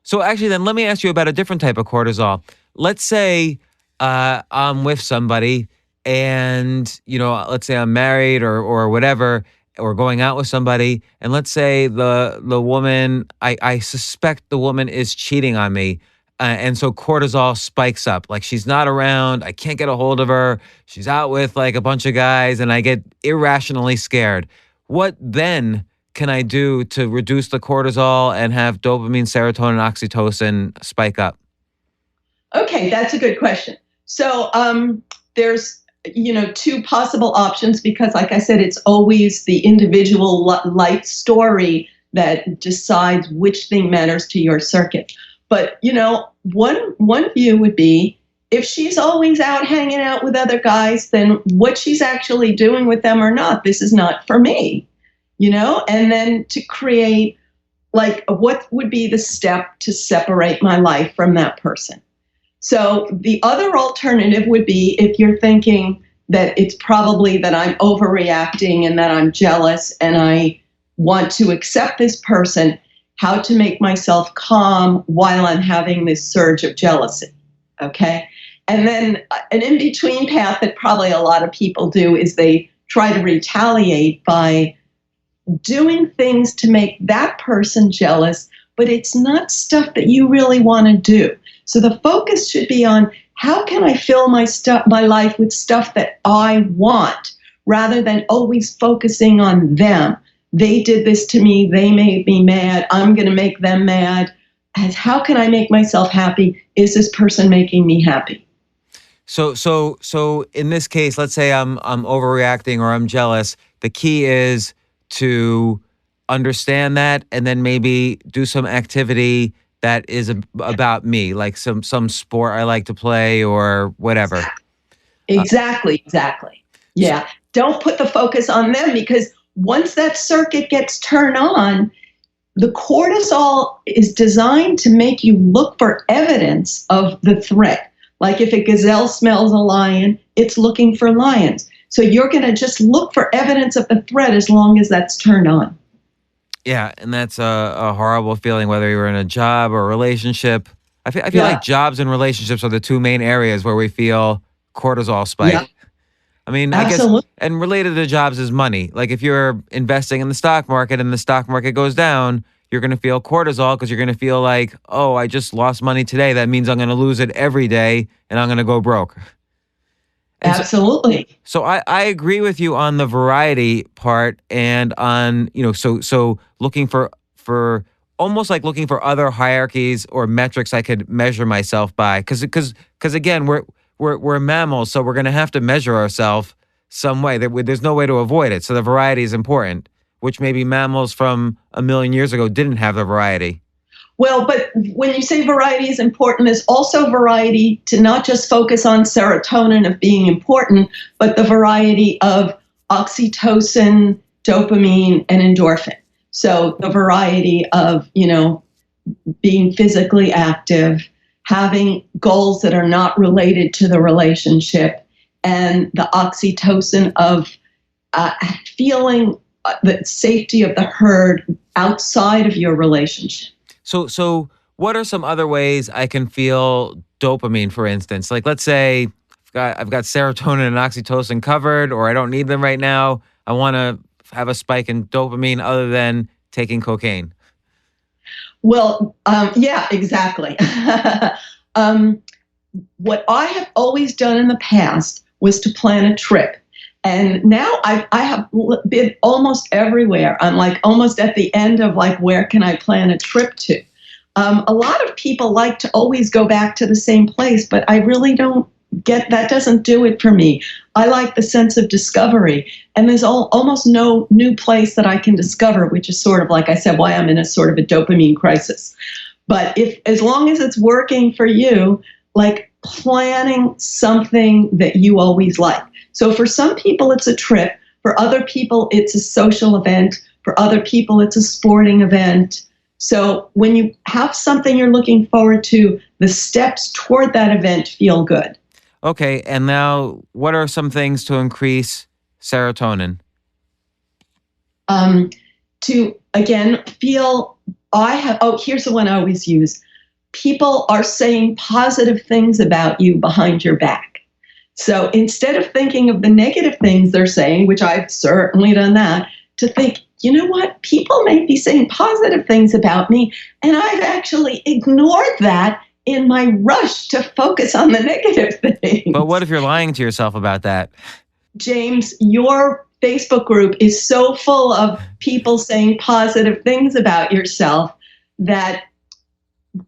So actually, then let me ask you about a different type of cortisol. Let's say I'm with somebody, and let's say I'm married or whatever, or going out with somebody, and let's say the woman, I suspect the woman is cheating on me, and so cortisol spikes up. Like she's not around, I can't get a hold of her. She's out with like a bunch of guys, and I get irrationally scared. What then can I do to reduce the cortisol and have dopamine, serotonin, oxytocin spike up? Okay, that's a good question. So there's two possible options because, like I said, it's always the individual life story that decides which thing matters to your circuit. But one view would be if she's always out hanging out with other guys, then what she's actually doing with them or not, this is not for me. And then to create like what would be the step to separate my life from that person. So the other alternative would be if you're thinking that it's probably that I'm overreacting and that I'm jealous and I want to accept this person, how to make myself calm while I'm having this surge of jealousy. Okay. And then an in-between path that probably a lot of people do is they try to retaliate by doing things to make that person jealous, but it's not stuff that you really want to do. So the focus should be on how can I fill my life with stuff that I want, rather than always focusing on them. They did this to me. They made me mad. I'm going to make them mad. As how can I make myself happy? Is this person making me happy? So in this case, let's say I'm overreacting or I'm jealous. The key is to understand that and then maybe do some activity that is about me, like some sport I like to play or whatever. Exactly. Yeah. Don't put the focus on them, because once that circuit gets turned on, the cortisol is designed to make you look for evidence of the threat. Like if a gazelle smells a lion, it's looking for lions. So you're going to just look for evidence of the threat as long as that's turned on. Yeah, and that's a horrible feeling, whether you're in a job or a relationship. I feel like jobs and relationships are the two main areas where we feel cortisol spike. Yeah. I mean, Absolutely. I guess, and related to jobs is money. Like if you're investing in the stock market and the stock market goes down, you're going to feel cortisol because you're going to feel like, oh, I just lost money today. That means I'm going to lose it every day and I'm going to go broke. And Absolutely. So I agree with you on the variety part and on, so looking for almost like looking for other hierarchies or metrics I could measure myself by. Because again, we're mammals, so we're going to have to measure ourselves some way. There's no way to avoid it. So the variety is important, which maybe mammals from a million years ago didn't have the variety. Well, but when you say variety is important, there's also variety to not just focus on serotonin of being important, but the variety of oxytocin, dopamine, and endorphin. So the variety of, being physically active, having goals that are not related to the relationship, and the oxytocin of feeling the safety of the herd outside of your relationship. So what are some other ways I can feel dopamine, for instance? Like, let's say I've got serotonin and oxytocin covered, or I don't need them right now. I want to have a spike in dopamine other than taking cocaine. Well, yeah, exactly. What I have always done in the past was to plan a trip. And now I have been almost everywhere. I'm like almost at the end of like, where can I plan a trip to? A lot of people like to always go back to the same place, but I really don't get that. Doesn't do it for me. I like the sense of discovery. And there's almost no new place that I can discover, which is sort of, like I said, why I'm in a sort of a dopamine crisis. But as long as it's working for you, like planning something that you always like. So for some people, it's a trip. For other people, it's a social event. For other people, it's a sporting event. So when you have something you're looking forward to, the steps toward that event feel good. Okay, and now what are some things to increase serotonin? To, again, feel, here's the one I always use. people are saying positive things about you behind your back. So instead of thinking of the negative things they're saying, which I've certainly done that, to think, you know what, people may be saying positive things about me, and I've actually ignored that in my rush to focus on the negative things. But what if you're lying to yourself about that? James, your Facebook group is so full of people saying positive things about yourself that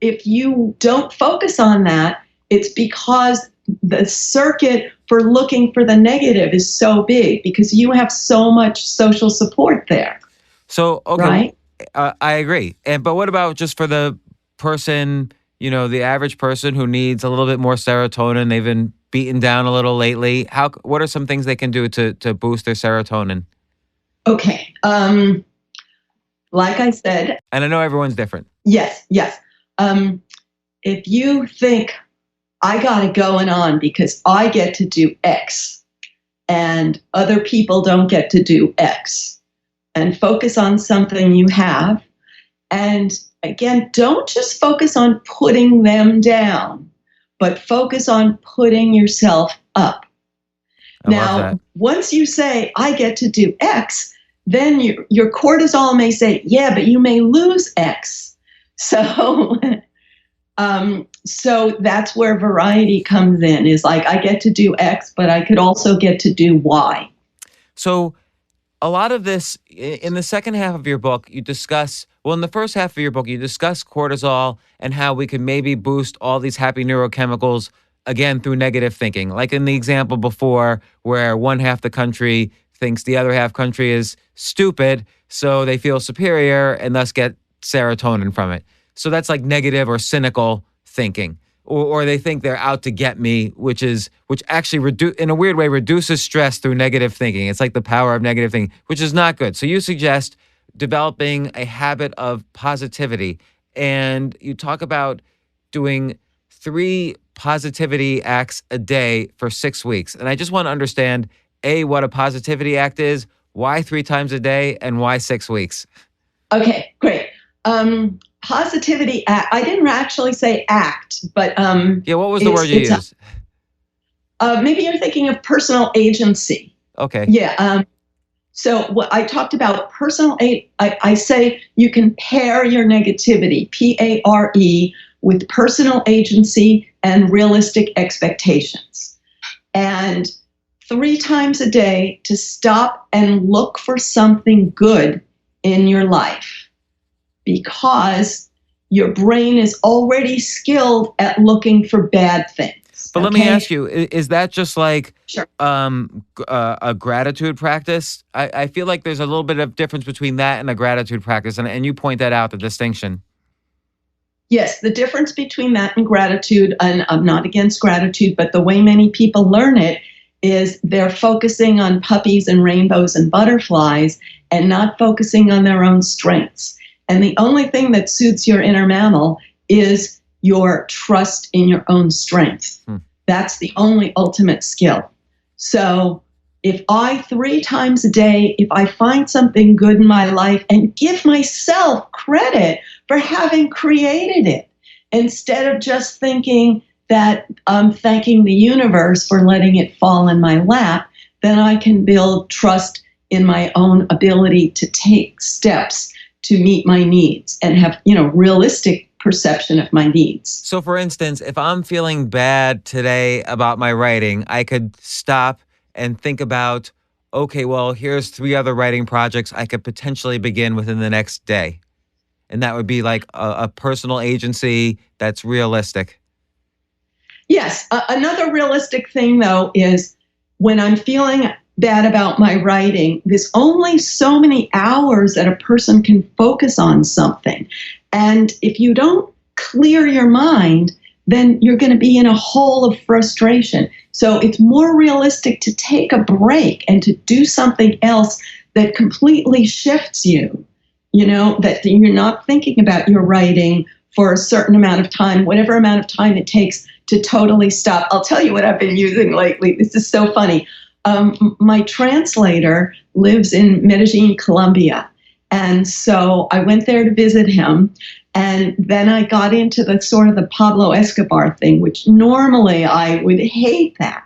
if you don't focus on that, it's because the circuit for looking for the negative is so big because you have so much social support there. So, okay, right? I agree. But what about just for the person, the average person who needs a little bit more serotonin? They've been beaten down a little lately. What are some things they can do to boost their serotonin? Okay. Like I said. And I know everyone's different. Yes. If you think, I got it going on because I get to do X and other people don't get to do X, and focus on something you have. And again, don't just focus on putting them down, but focus on putting yourself up. Now, once you say, I get to do X, then your cortisol may say, yeah, but you may lose X. So that's where variety comes in, is like, I get to do X, but I could also get to do Y. So a lot of this, in the second half of your book, you discuss, in the first half of your book, you discuss cortisol and how we could maybe boost all these happy neurochemicals, again, through negative thinking. Like in the example before, where one half the country thinks the other half country is stupid, so they feel superior and thus get serotonin from it. So that's like negative or cynical thinking. Or they think they're out to get me, which actually in a weird way reduces stress through negative thinking. It's like the power of negative thinking, which is not good. So you suggest developing a habit of positivity, and you talk about doing 3 positivity acts a day for 6 weeks. And I just want to understand, A, what a positivity act is, why 3 times a day, and why 6 weeks. Okay, great. Positivity act. I didn't actually say act, but what was the word you used? Maybe you're thinking of personal agency. Okay. Yeah. So what I talked about personal I say you can pair your negativity, PARE, with personal agency and realistic expectations. And 3 times a day to stop and look for something good in your life, because your brain is already skilled at looking for bad things. But let me ask you, is that just like Sure. A gratitude practice? I feel like there's a little bit of difference between that and a gratitude practice, and you point that out, the distinction. Yes, the difference between that and gratitude, and I'm not against gratitude, but the way many people learn it is they're focusing on puppies and rainbows and butterflies and not focusing on their own strengths. And the only thing that suits your inner mammal is your trust in your own strength. That's the only ultimate skill. So if I 3 times a day, if I find something good in my life and give myself credit for having created it, instead of just thinking that I'm thanking the universe for letting it fall in my lap, then I can build trust in my own ability to take steps to meet my needs and have, realistic perception of my needs. So for instance, if I'm feeling bad today about my writing, I could stop and think about, okay, well, here's 3 other writing projects I could potentially begin within the next day. And that would be like a personal agency that's realistic. Yes. Another realistic thing, though, is when I'm feeling bad about my writing, there's only so many hours that a person can focus on something. And if you don't clear your mind, then you're going to be in a hole of frustration. So it's more realistic to take a break and to do something else that completely shifts you, that you're not thinking about your writing for a certain amount of time, whatever amount of time it takes to totally stop. I'll tell you what I've been using lately. This is so funny. My translator lives in Medellin, Colombia. And so I went there to visit him. And then I got into the sort of the Pablo Escobar thing, which normally I would hate that.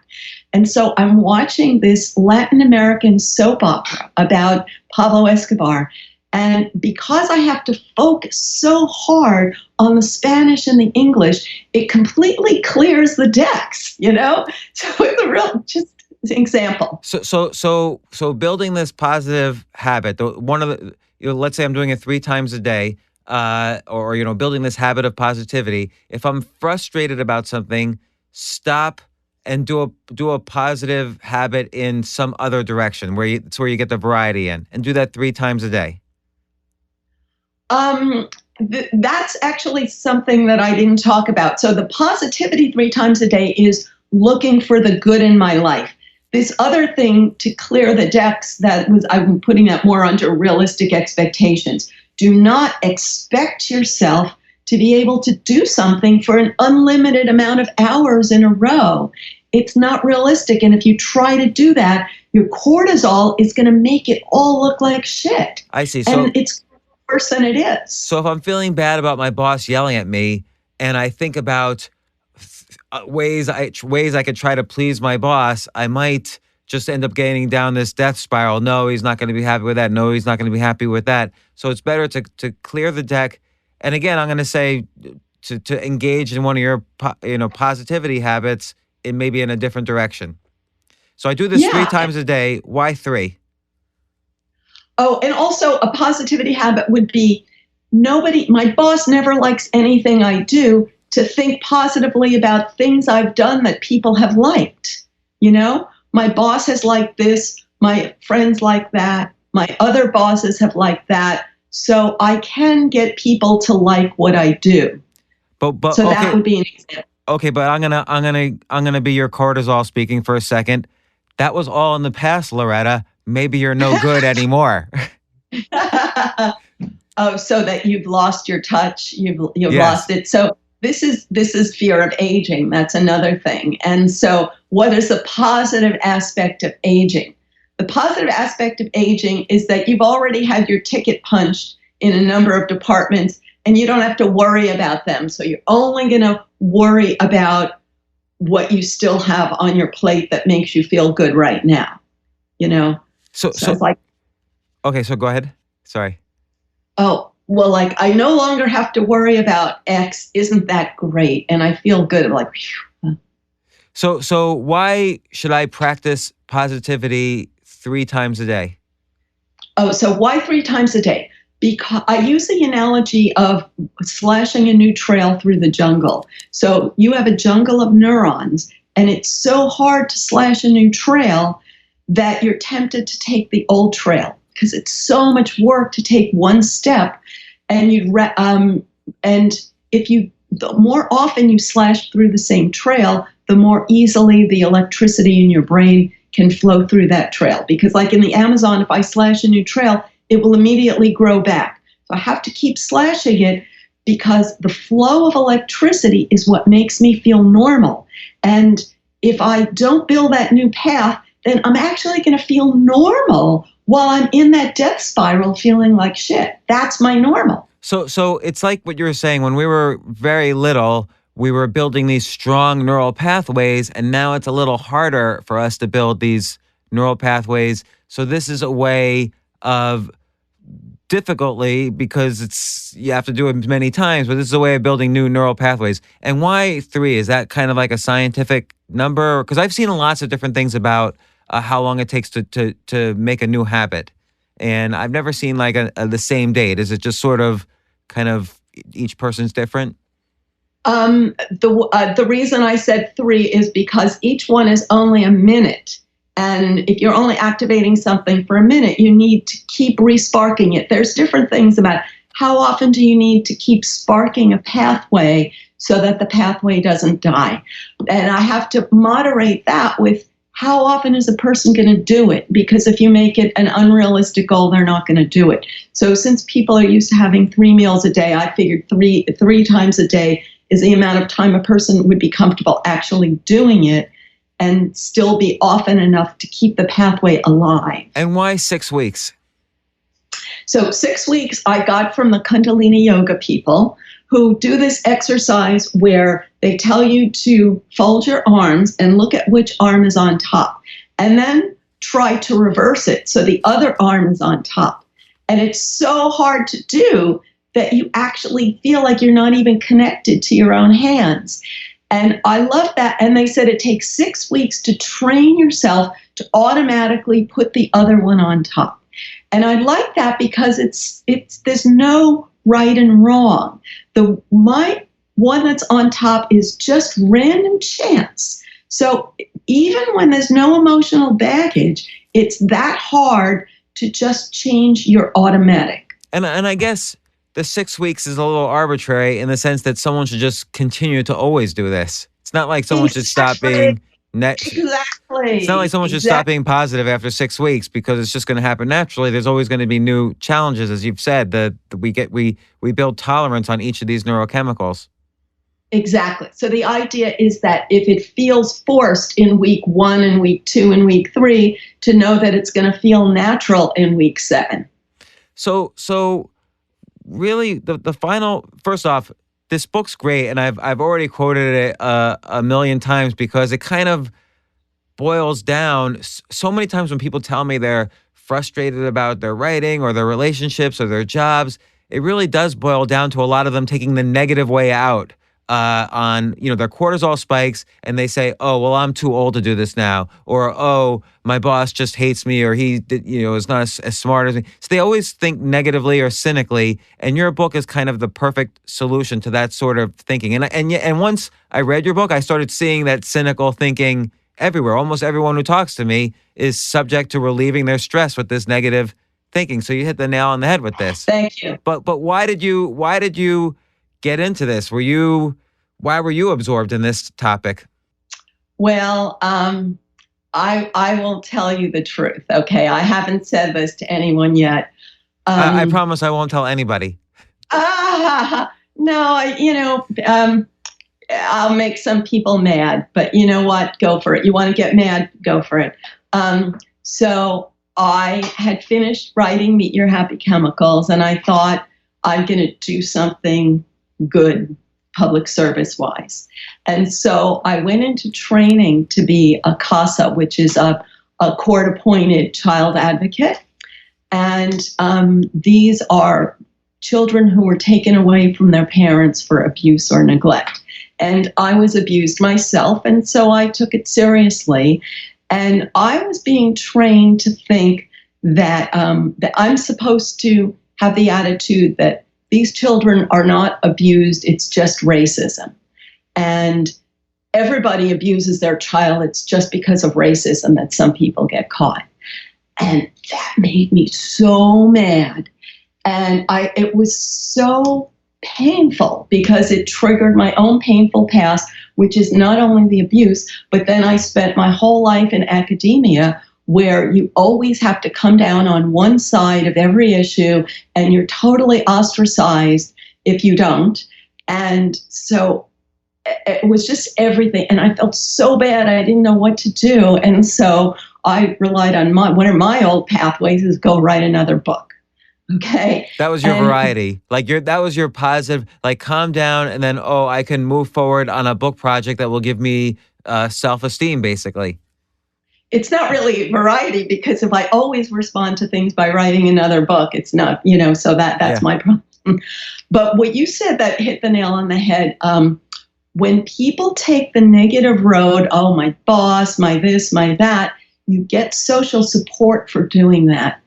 And so I'm watching this Latin American soap opera about Pablo Escobar. And because I have to focus so hard on the Spanish and the English, it completely clears the decks, you know? So it's a real just example. So building this positive habit, let's say I'm doing it 3 times a day, or building this habit of positivity. If I'm frustrated about something, stop and do a positive habit in some other direction it's where you get the variety in, and do that 3 times a day. That's actually something that I didn't talk about. So the positivity 3 times a day is looking for the good in my life. This other thing to clear the decks, I'm putting that more under realistic expectations. Do not expect yourself to be able to do something for an unlimited amount of hours in a row. It's not realistic. And if you try to do that, your cortisol is going to make it all look like shit. I see. And it's worse than it is. So if I'm feeling bad about my boss yelling at me, and I think about ways I could try to please my boss, I might just end up getting down this death spiral. No, he's not going to be happy with that. No, he's not going to be happy with that. So it's better to clear the deck. And again, I'm going to say to engage in one of your positivity habits in maybe in a different direction. So I do this 3 times a day. Why 3? Oh, and also a positivity habit would be my boss never likes anything I do, to think positively about things I've done that people have liked. You know, my boss has liked this, my friends like that, my other bosses have liked that. So I can get people to like what I do. But so okay. That would be an example. Okay, but I'm gonna be your cortisol speaking for a second. That was all in the past, Loretta. Maybe you're no good anymore. Oh, so that you've lost your touch, you've Yes. lost it. So this is fear of aging. That's another thing. And so what is the positive aspect of aging? The positive aspect of aging is that you've already had your ticket punched in a number of departments and you don't have to worry about them. So you're only going to worry about what you still have on your plate that makes you feel good right now. You know? So it's like, okay, so go ahead. Sorry. Oh, well, like I no longer have to worry about X. Isn't that great? And I feel good. I'm like, whew. So why should I practice positivity 3 times a day? Oh, so why 3 times a day? Because I use the analogy of slashing a new trail through the jungle. So you have a jungle of neurons, and it's so hard to slash a new trail that you're tempted to take the old trail because it's so much work to take one step. And the more often you slash through the same trail, the more easily the electricity in your brain can flow through that trail. Because like in the Amazon, if I slash a new trail, it will immediately grow back. So I have to keep slashing it because the flow of electricity is what makes me feel normal. And if I don't build that new path, then I'm actually going to feel normal while I'm in that death spiral feeling like shit. That's my normal. So it's like what you were saying, when we were very little, we were building these strong neural pathways, and now it's a little harder for us to build these neural pathways. So this is a way of difficultly, because you have to do it many times, but this is a way of building new neural pathways. And why 3? Is that kind of like a scientific number? Because I've seen lots of different things about how long it takes to make a new habit. And I've never seen like the same date. Is it just sort of kind of each person's different? The reason I said 3 is because each one is only a minute. And if you're only activating something for a minute, you need to keep re-sparking it. There's different things about how often do you need to keep sparking a pathway so that the pathway doesn't die. And I have to moderate that with how often is a person going to do it? Because if you make it an unrealistic goal, they're not going to do it. So since people are used to having 3 meals a day, I figured three times a day is the amount of time a person would be comfortable actually doing it and still be often enough to keep the pathway alive. And why 6 weeks? So 6 weeks I got from the Kundalini yoga people who do this exercise where they tell you to fold your arms and look at which arm is on top, and then try to reverse it so the other arm is on top. And it's so hard to do that you actually feel like you're not even connected to your own hands. And I love that. And they said it takes 6 weeks to train yourself to automatically put the other one on top. And I like that because it's there's no right and wrong. My one that's on top is just random chance. So even when there's no emotional baggage, it's that hard to just change your automatic. And I guess the 6 weeks is a little arbitrary in the sense that someone should just continue to always do this. It's not like someone should stop being Exactly. It's not like someone should stop being positive after 6 weeks because it's just going to happen naturally. There's always going to be new challenges, as you've said. We build tolerance on each of these neurochemicals. Exactly. So the idea is that if it feels forced in week 1 and week 2 and week 3, to know that it's going to feel natural in week 7. So really, the final. First off, this book's great, and I've already quoted it a million times because it kind of boils down so many times when people tell me they're frustrated about their writing or their relationships or their jobs. It really does boil down to a lot of them taking the negative way out on their cortisol spikes, and they say, "Oh, well, I'm too old to do this now," or "Oh, my boss just hates me," or "He is not as smart as me." So they always think negatively or cynically, and your book is kind of the perfect solution to that sort of thinking. And once I read your book, I started seeing that cynical thinking everywhere. Almost everyone who talks to me is subject to relieving their stress with this negative thinking. So you hit the nail on the head with this. Thank you. But why did you get into this? Why were you absorbed in this topic? Well, I will tell you the truth. Okay, I haven't said this to anyone yet. I promise I won't tell anybody. No, I'll make some people mad, but you know what? Go for it. You want to get mad? Go for it. So I had finished writing Meet Your Happy Chemicals, and I thought I'm going to do something good public service wise. And so I went into training to be a CASA, which is a court appointed child advocate. And these are children who were taken away from their parents for abuse or neglect. And I was abused myself, and so I took it seriously. And I was being trained to think that I'm supposed to have the attitude that these children are not abused, it's just racism. And everybody abuses their child, it's just because of racism that some people get caught. And that made me so mad. And it was so painful because it triggered my own painful past, which is not only the abuse, but then I spent my whole life in academia where you always have to come down on one side of every issue and you're totally ostracized if you don't. And so it was just everything. And I felt so bad. I didn't know what to do. And so I relied on one of my old pathways is go write another book. Okay. That was your variety. That was your positive, calm down and then, I can move forward on a book project that will give me self-esteem, basically. It's not really variety because if I always respond to things by writing another book, it's not, so that's my problem. But what you said that hit the nail on the head. When people take the negative road, oh, my boss, my this, my that, you get social support for doing that.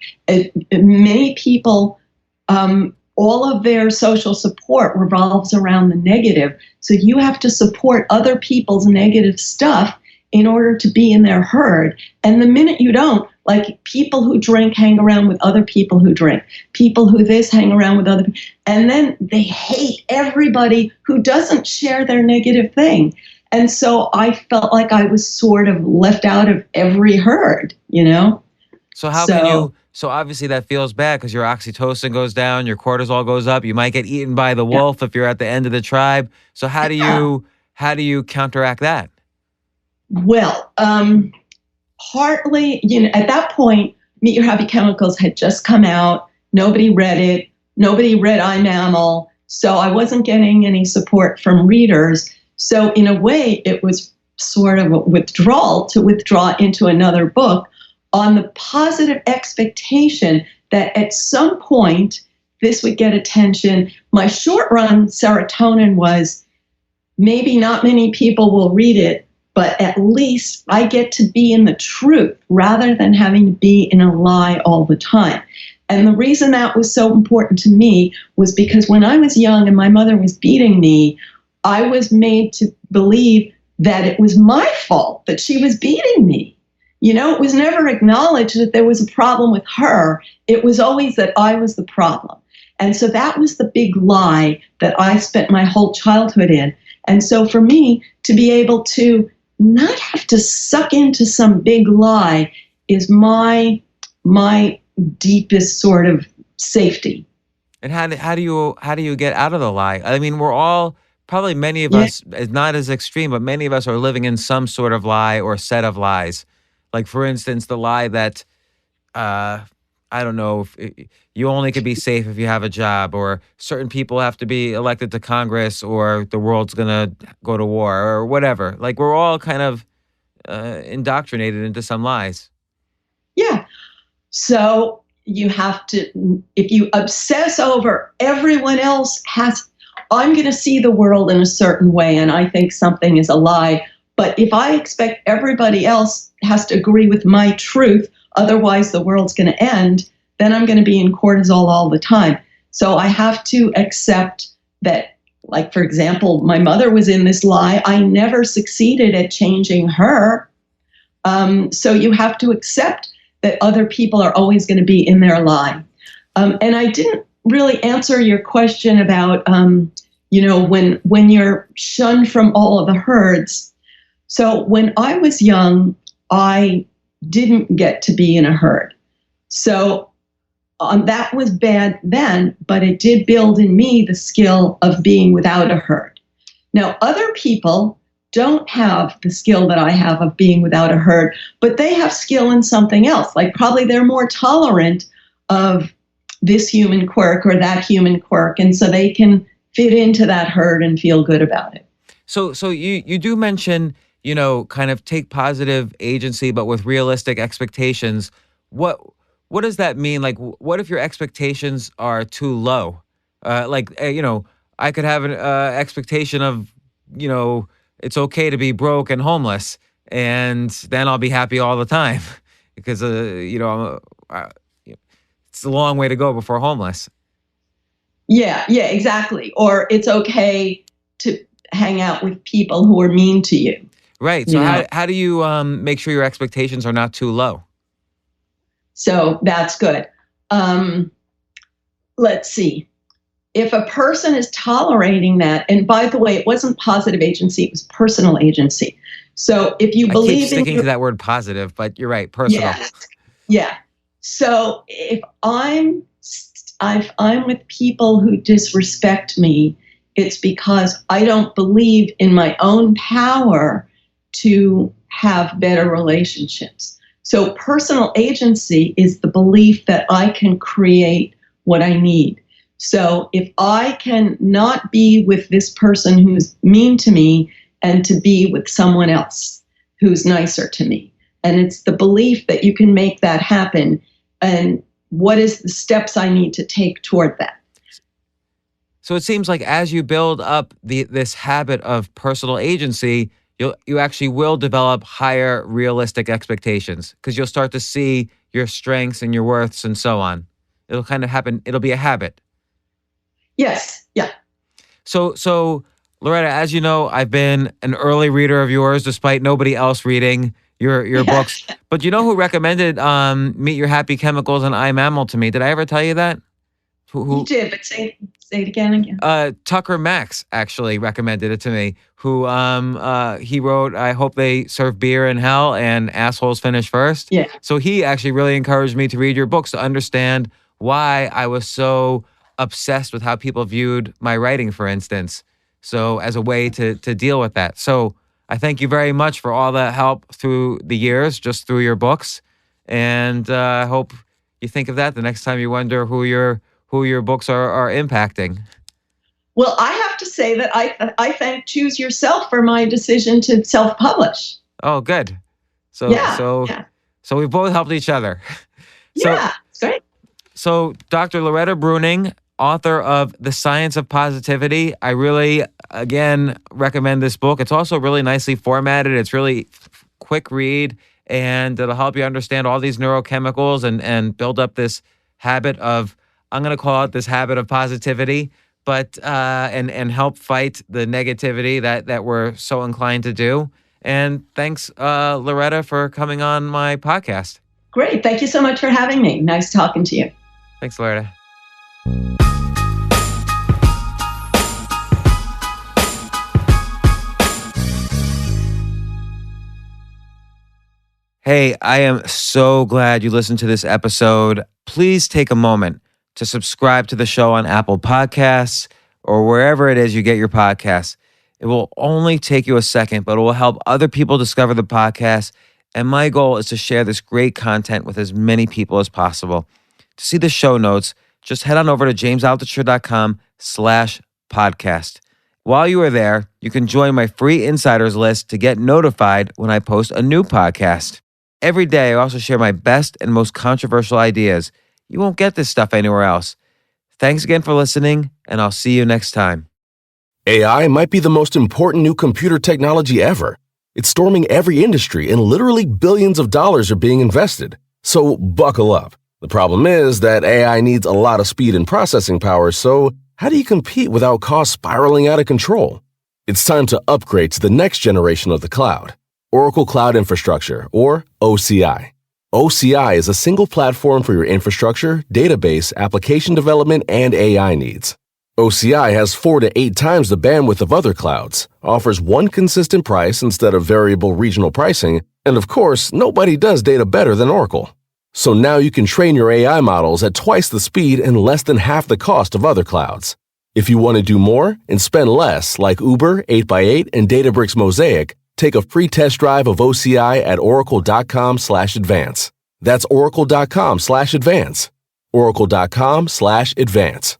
Many people, all of their social support revolves around the negative. So you have to support other people's negative stuff in order to be in their herd. And the minute you don't, like people who drink hang around with other people who drink, people who this hang around with other people, and then they hate everybody who doesn't share their negative thing. And so I felt like I was sort of left out of every herd, So can you, so obviously that feels bad because your oxytocin goes down, your cortisol goes up, you might get eaten by the wolf if you're at the end of the tribe. So how do you counteract that? Well, partly, at that point, Meet Your Happy Chemicals had just come out. Nobody read it. Nobody read Mammal. So I wasn't getting any support from readers. So in a way, it was sort of a withdrawal to withdraw into another book on the positive expectation that at some point this would get attention. My short run serotonin was maybe not many people will read it, but at least I get to be in the truth rather than having to be in a lie all the time. And the reason that was so important to me was because when I was young and my mother was beating me, I was made to believe that it was my fault that she was beating me. You know, it was never acknowledged that there was a problem with her. It was always that I was the problem. And so that was the big lie that I spent my whole childhood in. And so for me to be able to not have to suck into some big lie is my deepest sort of safety. And how do you get out of the lie? I mean, we're all probably, many of us, not as extreme, but many of us are living in some sort of lie or set of lies. Like, for instance, the lie that I don't know, if you only could be safe if you have a job, or certain people have to be elected to Congress, or the world's gonna go to war, or whatever. Like, we're all kind of indoctrinated into some lies. Yeah. So you have to, if you obsess over everyone else I'm going to see the world in a certain way, and I think something is a lie. But if I expect everybody else has to agree with my truth, otherwise the world's going to end, then I'm going to be in cortisol all the time. So I have to accept that, like, for example, my mother was in this lie. I never succeeded at changing her. So you have to accept that other people are always going to be in their lie. And I didn't really answer your question about, when you're shunned from all of the herds. So when I was young, I didn't get to be in a herd. So that was bad then, but it did build in me the skill of being without a herd. Now, other people don't have the skill that I have of being without a herd, but they have skill in something else. Like, probably they're more tolerant of this human quirk or that human quirk, and so they can fit into that herd and feel good about it. So you do mention, kind of take positive agency, but with realistic expectations. What does that mean? Like, what if your expectations are too low? I could have an expectation of, it's okay to be broke and homeless, and then I'll be happy all the time because, it's a long way to go before homeless. Yeah, exactly. Or it's okay to hang out with people who are mean to you. Right. So how do you make sure your expectations are not too low? So that's good. Let's see. If a person is tolerating that, and by the way, it wasn't positive agency, it was personal agency. So if you believe I keep sticking to that word positive, but you're right, personal. Yeah. So if I'm with people who disrespect me, it's because I don't believe in my own power to have better relationships. So personal agency is the belief that I can create what I need. So if I can not be with this person who's mean to me and to be with someone else who's nicer to me, and it's the belief that you can make that happen, and what is the steps I need to take toward that. So it seems like as you build up this habit of personal agency, you actually will develop higher realistic expectations, because you'll start to see your strengths and your worths and so on. It'll kind of happen. It'll be a habit. Yes. Yeah. So Loretta, as you know, I've been an early reader of yours, despite nobody else reading your books. But you know who recommended Meet Your Happy Chemicals and Mammal to me? Did I ever tell you that? Who? You did, but say it again. Tucker Max actually recommended it to me. Who he wrote, I Hope They Serve Beer in Hell and Assholes Finish First. Yeah. So he actually really encouraged me to read your books to understand why I was so obsessed with how people viewed my writing, for instance. So as a way to deal with that. So I thank you very much for all the help through the years, just through your books. And I hope, you think of that the next time you wonder who your books are impacting? Well, I have to say that I thank Choose Yourself for my decision to self-publish. Oh, good. So Yeah, so yeah. so we both helped each other. Yeah, it's great. So Dr. Loretta Breuning, author of The Science of Positivity, I really, again, recommend this book. It's also really nicely formatted. It's really quick read, and it'll help you understand all these neurochemicals and build up this habit of, I'm going to call it this habit of positivity, but and help fight the negativity that we're so inclined to do. And thanks, Loretta, for coming on my podcast. Great. Thank you so much for having me. Nice talking to you. Thanks, Loretta. Hey, I am so glad you listened to this episode. Please take a moment to subscribe to the show on Apple Podcasts or wherever it is you get your podcasts. It will only take you a second, but it will help other people discover the podcast. And my goal is to share this great content with as many people as possible. To see the show notes, just head on over to jamesaltucher.com/podcast. While you are there, you can join my free insiders list to get notified when I post a new podcast. Every day, I also share my best and most controversial ideas. You won't get this stuff anywhere else. Thanks again for listening, and I'll see you next time. AI might be the most important new computer technology ever. It's storming every industry, and literally billions of dollars are being invested. So buckle up. The problem is that AI needs a lot of speed and processing power, so how do you compete without costs spiraling out of control? It's time to upgrade to the next generation of the cloud, Oracle Cloud Infrastructure, or OCI. OCI is a single platform for your infrastructure, database, application development, and AI needs. OCI has 4 to 8 times the bandwidth of other clouds, offers one consistent price instead of variable regional pricing, and of course, nobody does data better than Oracle. So now you can train your AI models at twice the speed and less than half the cost of other clouds. If you want to do more and spend less, like Uber, 8x8, and Databricks Mosaic, take a free test drive of OCI at oracle.com/advance. That's oracle.com/advance. oracle.com/advance.